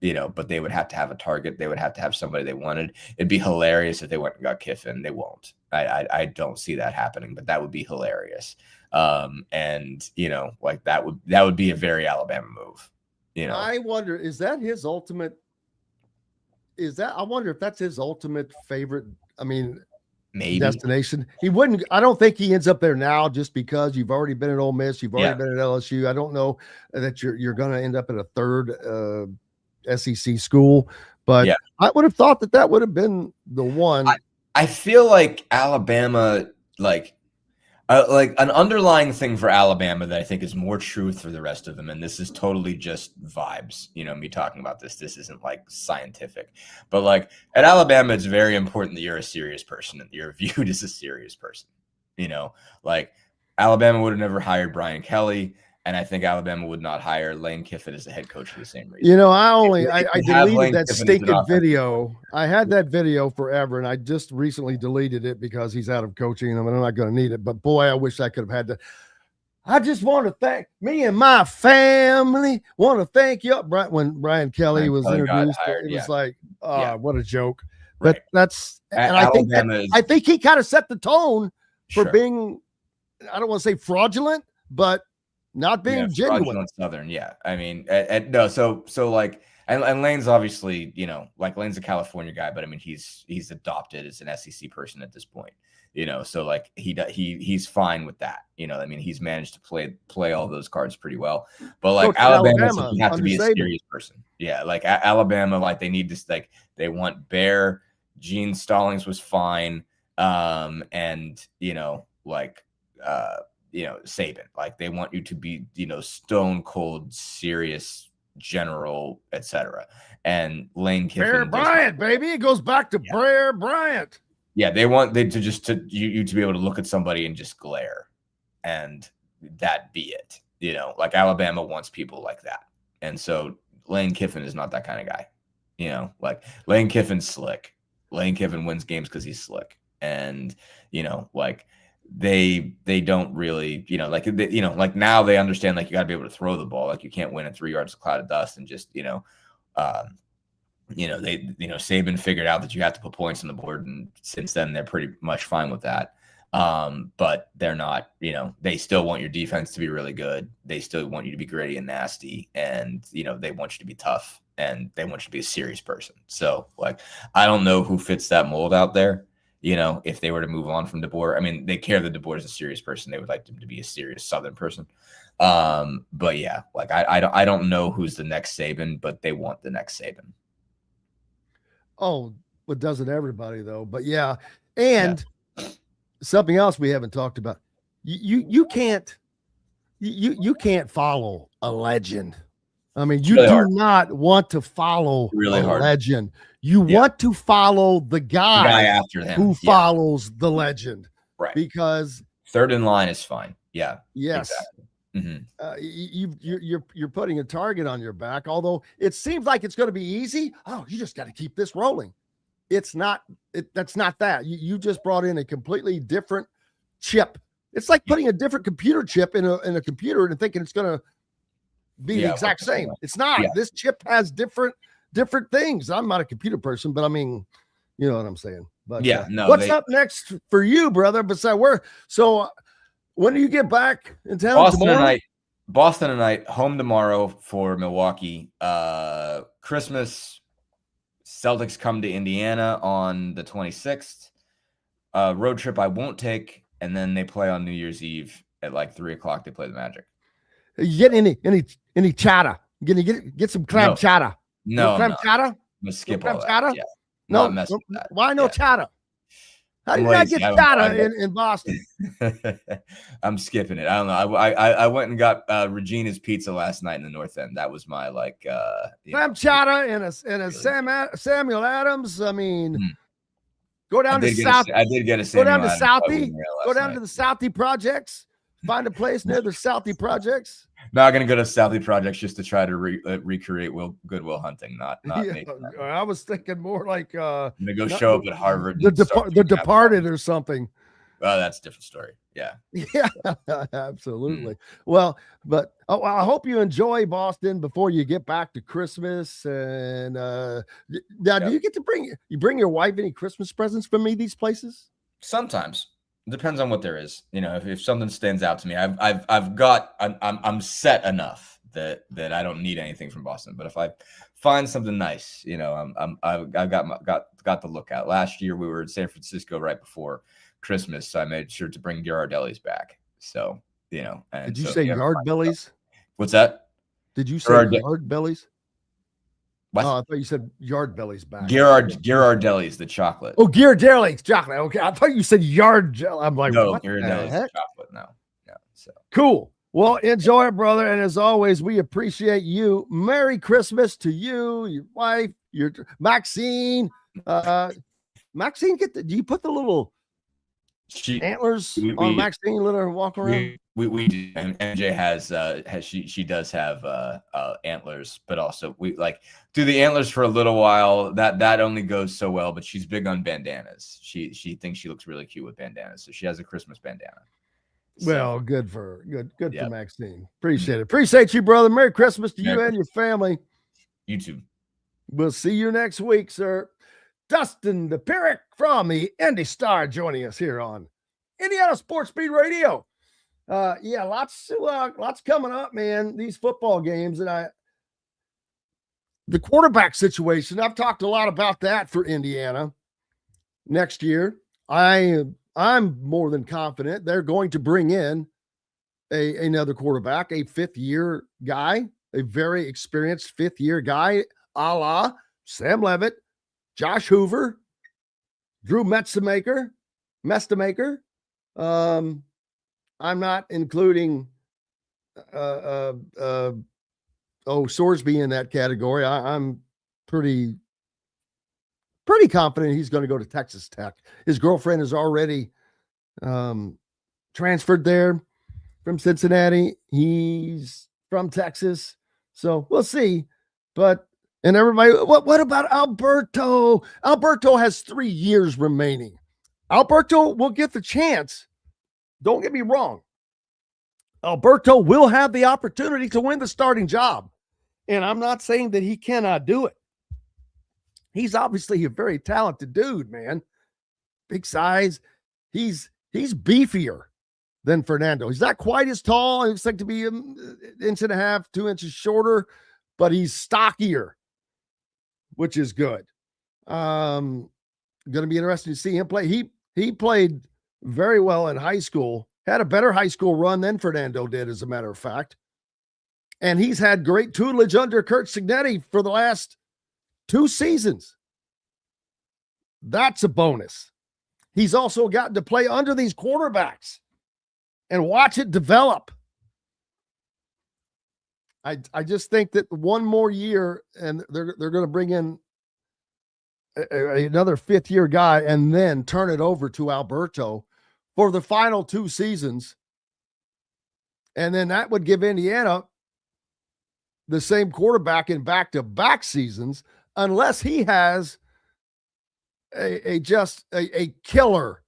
but they would have to have a target. They would have to have somebody they wanted. It'd be hilarious if they went and got Kiffin. They won't. I don't see that happening, but that would be hilarious. And like that would be a very Alabama move. I wonder, is that his ultimate? I wonder if that's his ultimate favorite. I mean, maybe destination. He wouldn't. I don't think he ends up there now just because you've already been at Ole Miss. You've already been at LSU. I don't know that you're going to end up at a third SEC school, but I would have thought that would have been the one. I feel like Alabama, like an underlying thing for Alabama that I think is more truth for the rest of them, and this is totally just vibes, me talking about this isn't like scientific, but like at Alabama, it's very important that you're a serious person and you're viewed as a serious person. Like Alabama would have never hired Brian Kelly, and I think Alabama would not hire Lane Kiffin as the head coach for the same reason. I deleted that stinking video. I had that video forever, and I just recently deleted it because he's out of coaching, and I'm not going to need it. But boy, I wish I could have had to. I just want to thank me and my family. Want to thank you. When Brian Kelly was introduced, it was like, what a joke. But that's, and I think he kind of set the tone for being, I don't want to say fraudulent, but not being genuine. Southern, I mean, so like, and Lane's obviously, like Lane's a California guy, but I mean, he's adopted as an SEC person at this point, so like he's fine with that, I mean, he's managed to play all those cards pretty well, but like Alabama, you have to be a serious person, like Alabama, like they need to, like they want Bear, Gene Stallings was fine, and Saban, like they want you to be, stone cold, serious, general, etc. And Lane Kiffin, Bear Bryant, baby, it goes back to Bear Bryant. Yeah, they want you to be able to look at somebody and just glare, and that be it. Like Alabama wants people like that, and so Lane Kiffin is not that kind of guy. Like Lane Kiffin's slick. Lane Kiffin wins games because he's slick, and like. They don't really, like now they understand, like you got to be able to throw the ball, like you can't win in 3 yards of cloud of dust, and just Saban figured out that you have to put points on the board, and since then they're pretty much fine with that. But they're not, they still want your defense to be really good. They still want you to be gritty and nasty, and they want you to be tough, and they want you to be a serious person. So like I don't know who fits that mold out there. If they were to move on from DeBoer, I mean, they care that DeBoer is a serious person. They would like him to be a serious Southern person. But yeah, like I don't know who's the next Saban, but they want the next Saban. Oh, well, doesn't everybody though? But yeah, and something else we haven't talked about. You can't follow a legend. I mean, you do not want to follow a legend. You want to follow the guy after them who follows the legend, right? Because third in line is fine. Yeah. Yes. Exactly. You're putting a target on your back. Although it seems like it's going to be easy. Oh, you just got to keep this rolling. It's not. That's not that. You just brought in a completely different chip. It's like putting a different computer chip in a computer and thinking it's going to be the exact same. It's not. This chip has different things. I'm not a computer person, but I mean, you know what I'm saying. But what's up next for you, brother? Besides, when do you get back in town? Boston tonight, home tomorrow for Milwaukee. Christmas, Celtics come to Indiana on the 26th. Road trip I won't take, and then they play on New Year's Eve at like 3:00. They play the Magic. You get any chata? Get some clam chata. No, clam chata. I'm gonna skip all that. Yeah. No, why no chata? How do you not get chata in Boston? I'm skipping it. I don't know. I went and got Regina's Pizza last night in the North End. That was my clam chata and a Samuel Adams. I mean, go down to South. I did get a Samuel Go down to Adams Southie. Go down to the Southie Projects. Find a place near the Southie Projects. No, I'm gonna go to Southie Projects just to try to recreate Goodwill Hunting. Not I was thinking more like I'm gonna go show up at Harvard. The Departed or something. Well, that's a different story. Yeah. Yeah, absolutely. Well, but I hope you enjoy Boston before you get back to Christmas. And now, do you get to bring your wife any Christmas presents from me? These places? Sometimes. It depends on what there is. If something stands out to me, I'm set enough that I don't need anything from Boston. But if I find something nice, I've got the lookout. Last year we were in San Francisco right before Christmas, so I made sure to bring Ghirardelli's back. So, and did you say yard bellies? What's that? Did you say yard bellies? What? Oh, I thought you said yard bellies back. Ghirardelli's, the chocolate. Oh, Ghirardelli's chocolate. Okay, I thought you said yard gel. I'm like, no, what Ghirardelli's the chocolate. No. So cool. Well, enjoy it, brother. And as always, we appreciate you. Merry Christmas to you, your wife, your Maxine. Maxine, do you put the little antlers on Maxine? Let her walk around. We do. And MJ she does have antlers, but also we do the antlers for a little while. That only goes so well, but she's big on bandanas. She thinks she looks really cute with bandanas, so she has a Christmas bandana. Well, good for her. Good for Maxine. Appreciate it. Appreciate you, brother. Merry Christmas to you and your family. You too. We'll see you next week, sir. Dustin Dopirak from the Indy Star joining us here on Indiana Sports Speed Radio. Lots coming up, man. These football games, and the quarterback situation. I've talked a lot about that for Indiana next year. I'm more than confident they're going to bring in another quarterback, a fifth-year guy, a very experienced fifth-year guy, a la Sam Levitt, Josh Hoover, Drew Mestemaker. I'm not including Sorsby in that category. I'm pretty confident he's going to go to Texas Tech. His girlfriend is already transferred there from Cincinnati. He's from Texas, so we'll see. And everybody, what about Alberto? Alberto has 3 years remaining. Alberto will get the chance. Don't get me wrong. Alberto will have the opportunity to win the starting job. And I'm not saying that he cannot do it. He's obviously a very talented dude, man. Big size. He's beefier than Fernando. He's not quite as tall. He looks like to be an inch and a half, 2 inches shorter, but he's stockier, which is good. Going to be interesting to see him play. He played very well in high school, had a better high school run than Fernando did, as a matter of fact. And he's had great tutelage under Kurt Cignetti for the last 2 seasons. That's a bonus. He's also gotten to play under these quarterbacks and watch it develop. I just think that one more year and they're going to bring in another fifth-year guy and then turn it over to Alberto for the final 2 seasons. And then that would give Indiana the same quarterback in back-to-back seasons, unless he has a killer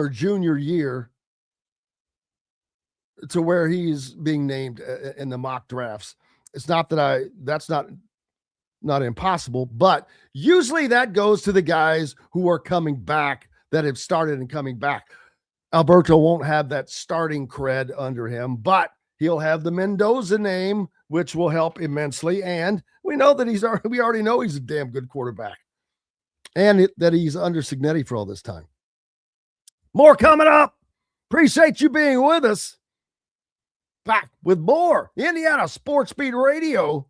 junior year to where he's being named in the mock drafts. It's not that that's not impossible, but usually that goes to the guys who are coming back, that have started and coming back. Alberto won't have that starting cred under him, but he'll have the Mendoza name, which will help immensely. And we know that we already know he's a damn good quarterback, and that he's under Cignetti for all this time. More coming up. Appreciate you being with us. Back with more Indiana Sports Speed Radio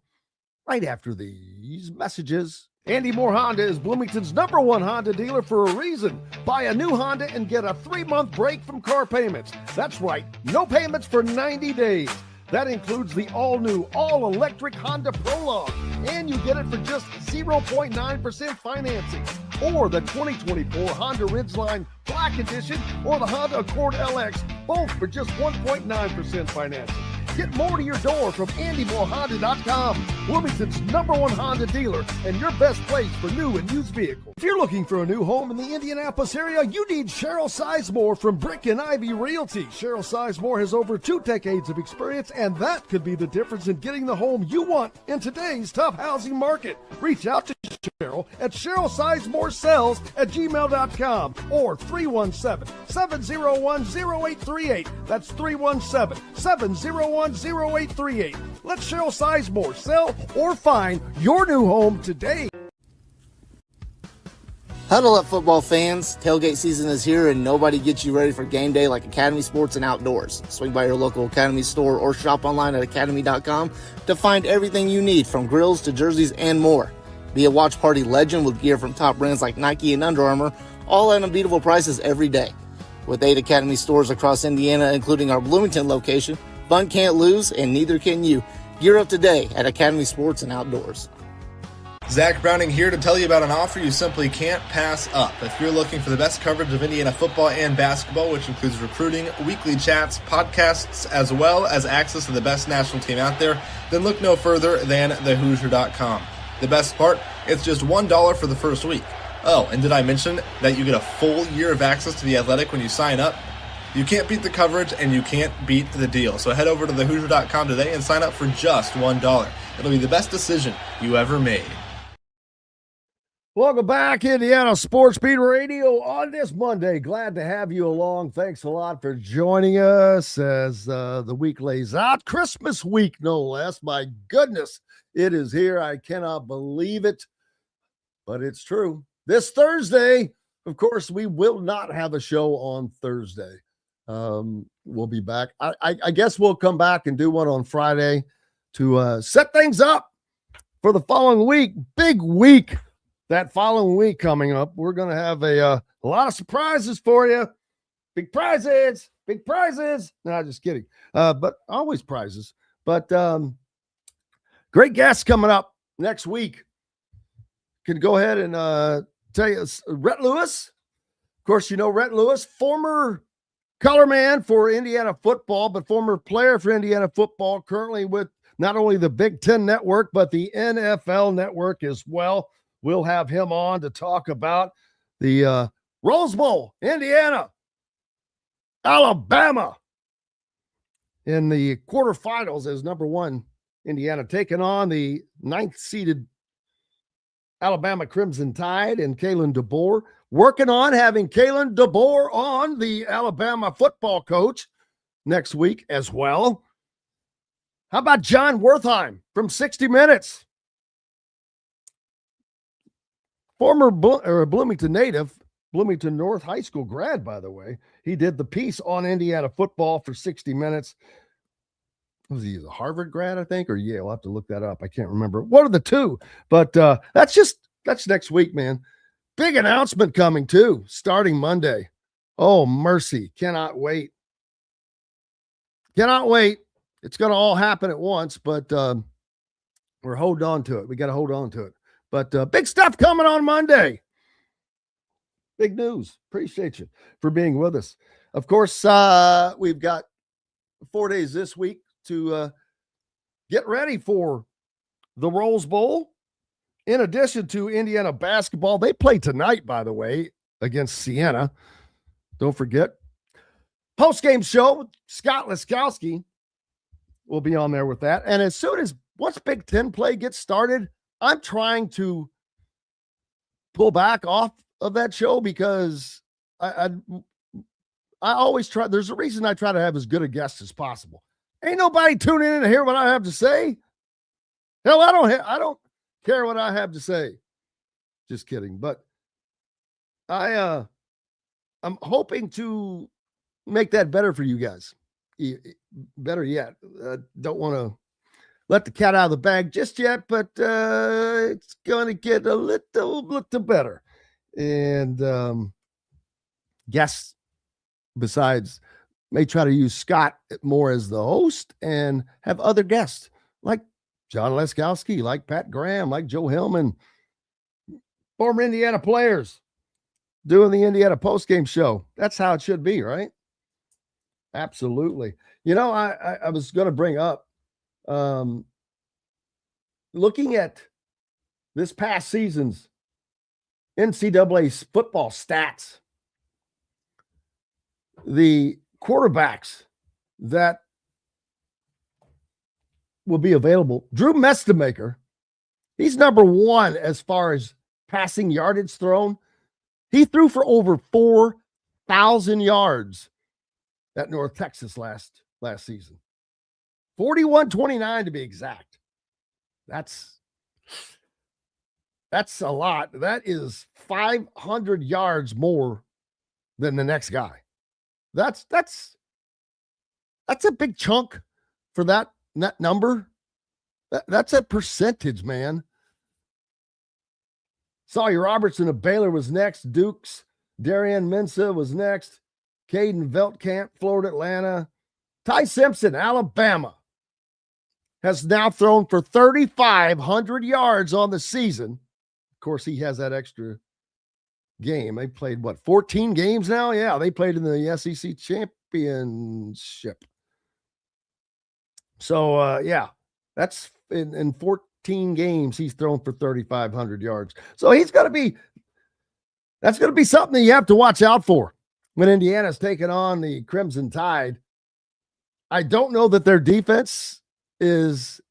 right after these messages. Andy Moore Honda is Bloomington's #1 Honda dealer for a reason. Buy a new Honda and get a 3-month break from car payments. That's right, no payments for 90 days. That includes the all-new, all-electric Honda Prologue, and you get it for just 0.9% financing, or the 2024 Honda Ridgeline Black Edition or the Honda Accord LX, both for just 1.9% financing. Get more to your door from AndyMooreHonda.com, Bloomington's #1 Honda dealer and your best place for new and used vehicles. If you're looking for a new home in the Indianapolis area, you need Cheryl Sizemore from Brick and Ivy Realty. Cheryl Sizemore has over 2 decades of experience, and that could be the difference in getting the home you want in today's tough housing market. Reach out to Cheryl at CherylSizemooreSells@gmail.com or 317-701-0838. That's 317-701-0838. Let Cheryl Sizemore sell or find your new home today. Huddle up, football fans. Tailgate season is here, and nobody gets you ready for game day like Academy Sports and Outdoors. Swing by your local Academy store or shop online at academy.com to find everything you need, from grills to jerseys and more. Be a watch party legend with gear from top brands like Nike and Under Armour, all at unbeatable prices every day. With 8 Academy stores across Indiana, including our Bloomington location, fun can't lose, and neither can you. Gear up today at Academy Sports and Outdoors. Zach Browning here to tell you about an offer you simply can't pass up. If you're looking for the best coverage of Indiana football and basketball, which includes recruiting, weekly chats, podcasts, as well as access to the best national team out there, then look no further than thehoosier.com. The best part, it's just $1 for the first week. Oh, and did I mention that you get a full year of access to The Athletic when you sign up? You can't beat the coverage, and you can't beat the deal. So head over to thehoosier.com today and sign up for just $1. It'll be the best decision you ever made. Welcome back, Indiana Sports Beat Radio on this Monday. Glad to have you along. Thanks a lot for joining us as the week lays out. Christmas week, no less. My goodness, it is here. I cannot believe it, but it's true. This Thursday, of course, we will not have a show on Thursday. We'll be back. I guess we'll come back and do one on Friday to set things up for the following week. Big week. That following week coming up, we're going to have a lot of surprises for you. Big prizes. No, just kidding. But always prizes. But great guests coming up next week. Can go ahead and tell you, Rhett Lewis. Of course, you know Rhett Lewis, former color man for Indiana football, but former player for Indiana football, currently with not only the Big Ten Network, but the NFL Network as well. We'll have him on to talk about the Rose Bowl, Indiana, Alabama in the quarterfinals as #1 Indiana taking on the 9th-seeded Alabama Crimson Tide and Kaelon DeBoer. Working on having Kaelon DeBoer on, the Alabama football coach, next week as well. How about John Wertheim from 60 Minutes? Former Bloomington native, Bloomington North High School grad, by the way. He did the piece on Indiana football for 60 Minutes. Was he a Harvard grad, I think, or Yale? I'll have to look that up. I can't remember. One of the two. But that's next week, man. Big announcement coming, too, starting Monday. Oh, mercy. Cannot wait. It's going to all happen at once, but we're holding on to it. We got to hold on to it. But big stuff coming on Monday. Big news. Appreciate you for being with us. Of course, we've got 4 days this week to get ready for the Rose Bowl. In addition to Indiana basketball, they play tonight, by the way, against Siena. Don't forget. Post-game show, Scott Laskowski will be on there with that. And as soon as once Big Ten play gets started, I'm trying to pull back off of that show because I always try. There's a reason I try to have as good a guest as possible. Ain't nobody tuning in to hear what I have to say. Hell, I don't care what I have to say. Just kidding. But I'm hoping to make that better for you guys. Better yet, don't want to let the cat out of the bag just yet, but it's going to get a little better. And guests, besides, may try to use Scott more as the host and have other guests like John Laskowski, like Pat Graham, like Joe Hillman, former Indiana players doing the Indiana postgame show. That's how it should be, right? Absolutely. I was going to bring up looking at this past season's NCAA football stats, the quarterbacks that will be available. Drew Mestemaker, he's number one as far as passing yardage thrown. He threw for over 4,000 yards at North Texas last season. 41-29 to be exact. That's a lot. That is 500 yards more than the next guy. That's a big chunk for that number. That's a percentage, man. Sawyer Robertson of Baylor was next. Dukes, Darian Mensah was next. Caden Veltkamp, Florida Atlanta. Ty Simpson, Alabama, has now thrown for 3,500 yards on the season. Of course, he has that extra game. They played, 14 games now? Yeah, they played in the SEC championship. So, that's in 14 games, he's thrown for 3,500 yards. So that's going to be something that you have to watch out for when Indiana's taking on the Crimson Tide. I don't know that their defense is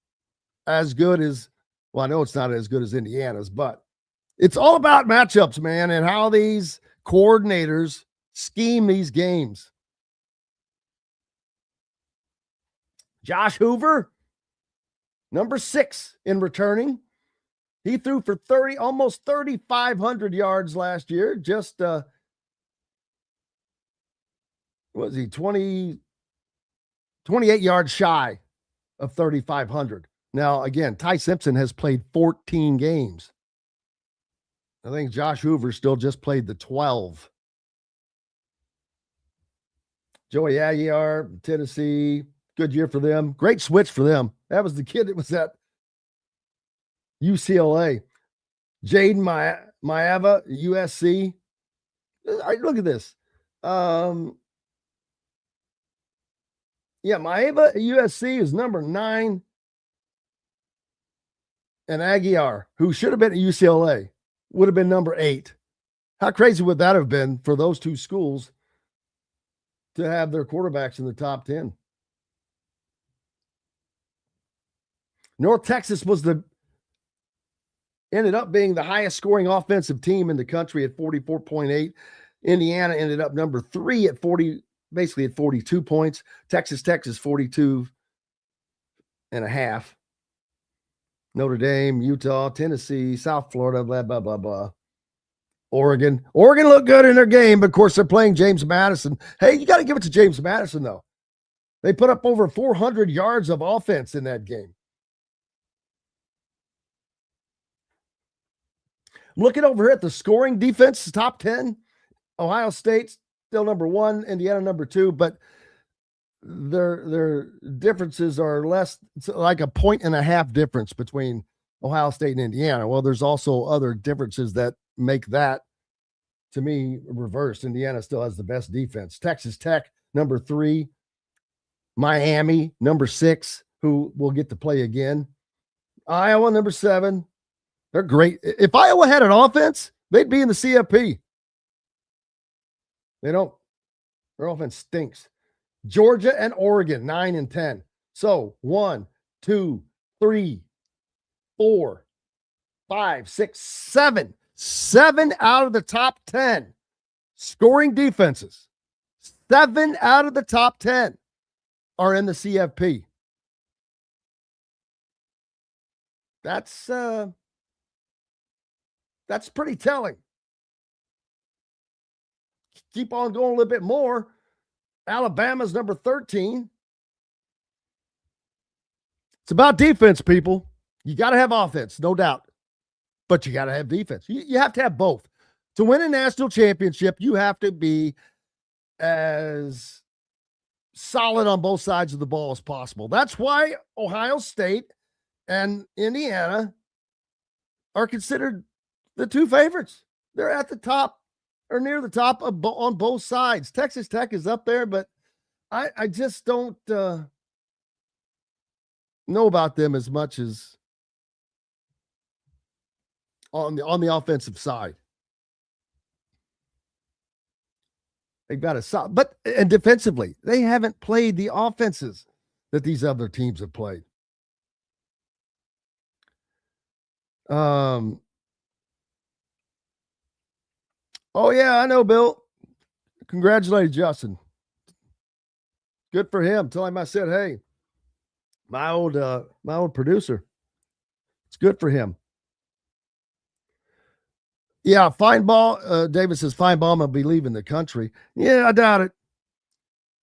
as good as, I know it's not as good as Indiana's, but it's all about matchups, man, and how these coordinators scheme these games. Josh Hoover, number 6 in returning. He threw for almost 3,500 yards last year. Just, was he 28 yards shy of 3,500. Now, again, Ty Simpson has played 14 games. I think Josh Hoover still just played the 12. Joey Aguiar, Tennessee, good year for them. Great switch for them. That was the kid that was at UCLA. Jaden Maeva, USC. Look at this. Maeva, USC is number 9. And Aguiar, who should have been at UCLA, would have been number 8. How crazy would that have been for those two schools to have their quarterbacks in the top 10? North Texas ended up being the highest scoring offensive team in the country at 44.8. Indiana ended up number 3 at 42 points. Texas Tech is 42.5. Notre Dame, Utah, Tennessee, South Florida, blah, blah, blah, blah. Oregon looked good in their game, but of course they're playing James Madison. Hey, you got to give it to James Madison, though. They put up over 400 yards of offense in that game. I'm looking over here at the scoring defense, top 10. Ohio State still number 1, Indiana number 2, but their differences are less. It's like 1.5 points difference between Ohio State and Indiana. Well, there's also other differences that make that, to me, reversed. Indiana still has the best defense. Texas Tech, number 3. Miami, number 6, who will get to play again. Iowa, number 7. They're great. If Iowa had an offense, they'd be in the CFP. They don't. Their offense stinks. Georgia and Oregon, 9 and 10. So 1, 2, 3, 4, 5, 6, 7. 7 out of the top 10 scoring defenses. 7 out of the top 10 are in the CFP. That's pretty telling. Keep on going a little bit more. Alabama's number 13. It's about defense, people. You got to have offense, no doubt. But you got to have defense. You have to have both. To win a national championship, you have to be as solid on both sides of the ball as possible. That's why Ohio State and Indiana are considered the 2 favorites. They're at the top or near the top on both sides. Texas Tech is up there, but I just don't know about them as much as on the offensive side. They've got a solid, but and defensively, they haven't played the offenses that these other teams have played. Oh yeah, I know, Bill. Congratulations, Justin. Good for him. Tell him I said, hey, my old producer. It's good for him. Yeah, fine ball. David says fine ball will be leaving the country. Yeah, I doubt it.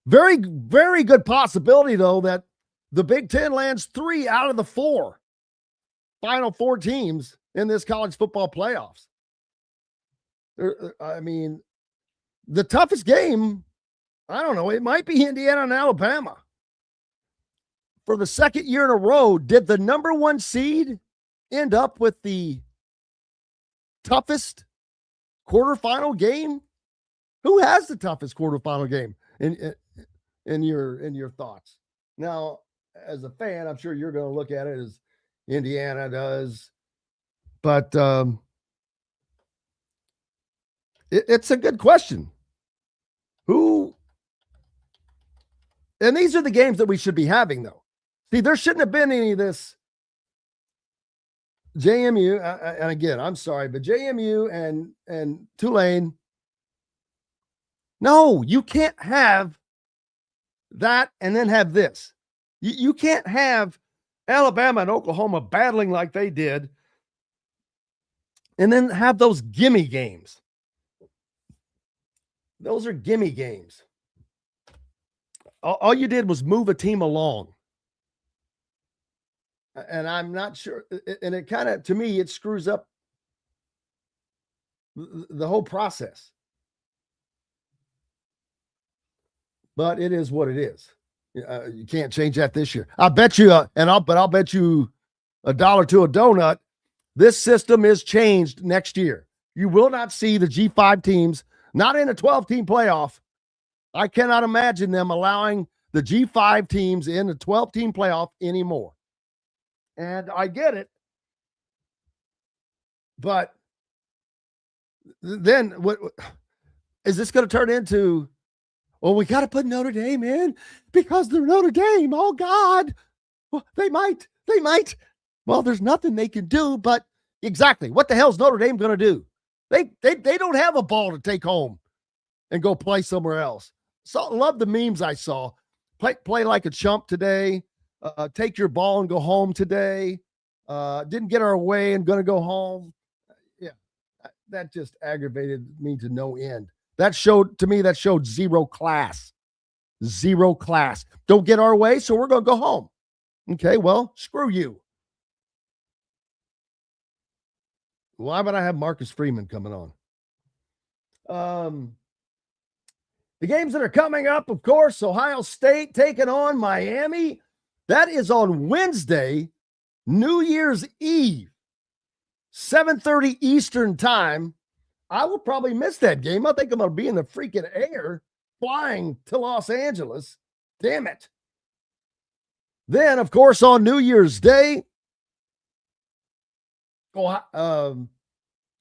Very, very good possibility, though, that the Big Ten lands 3 out of the 4 Final Four teams in this college football playoffs. I mean, the toughest game, I don't know, it might be Indiana and Alabama. For the second year in a row, did the number 1 seed end up with the toughest quarterfinal game? Who has the toughest quarterfinal game in your thoughts? Now, as a fan, I'm sure you're going to look at it as Indiana does, but it's a good question. Who? And these are the games that we should be having, though. See, there shouldn't have been any of this. JMU, and again, I'm sorry, but JMU and Tulane, no, you can't have that and then have this. You can't have Alabama and Oklahoma battling like they did and then have those gimme games. Those are gimme games. All you did was move a team along. And I'm not sure. And it kind of, to me, it screws up the whole process. But it is what it is. You can't change that this year. I bet you, I'll bet you $1 to a donut. This system is changed next year. You will not see the G5 teams, not in a 12-team playoff. I cannot imagine them allowing the G5 teams in the 12-team playoff anymore. And I get it. But then what is this going to turn into? Well, we got to put Notre Dame in because they're Notre Dame. Oh, God. Well, they might. Well, there's nothing they can do, but exactly. What the hell is Notre Dame going to do? They don't have a ball to take home and go play somewhere else. So love the memes I saw. Play like a chump today. Take your ball and go home today. Didn't get our way and going to go home. Yeah, that just aggravated me to no end. That showed zero class. Zero class. Don't get our way, so we're going to go home. Okay, well, screw you. Why would I have Marcus Freeman coming on? The games that are coming up, of course, Ohio State taking on Miami. That is on Wednesday, New Year's Eve, 7:30 Eastern time. I will probably miss that game. I think I'm going to be in the freaking air flying to Los Angeles. Damn it. Then, of course, on New Year's Day, in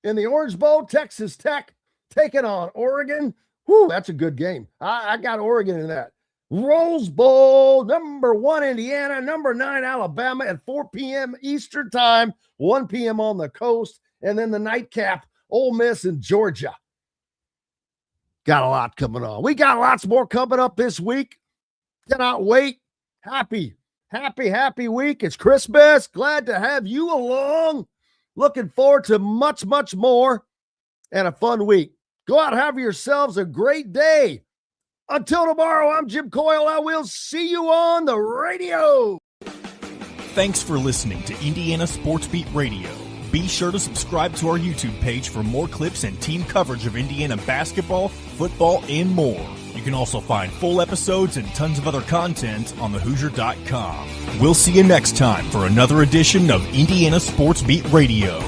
the Orange Bowl, Texas Tech taking on Oregon. Whew, that's a good game. I got Oregon in that. Rose Bowl, number 1 Indiana, number 9 Alabama at 4 p.m. Eastern time, 1 p.m. on the coast, and then the nightcap, Ole Miss and Georgia. Got a lot coming on. We got lots more coming up this week. Cannot wait. Happy week. It's Christmas. Glad to have you along. Looking forward to much, much more and a fun week. Go out and have yourselves a great day. Until tomorrow, I'm Jim Coyle. I will see you on the radio. Thanks for listening to Indiana Sports Beat Radio. Be sure to subscribe to our YouTube page for more clips and team coverage of Indiana basketball, football, and more. You can also find full episodes and tons of other content on thehoosier.com. We'll see you next time for another edition of Indiana Sports Beat Radio.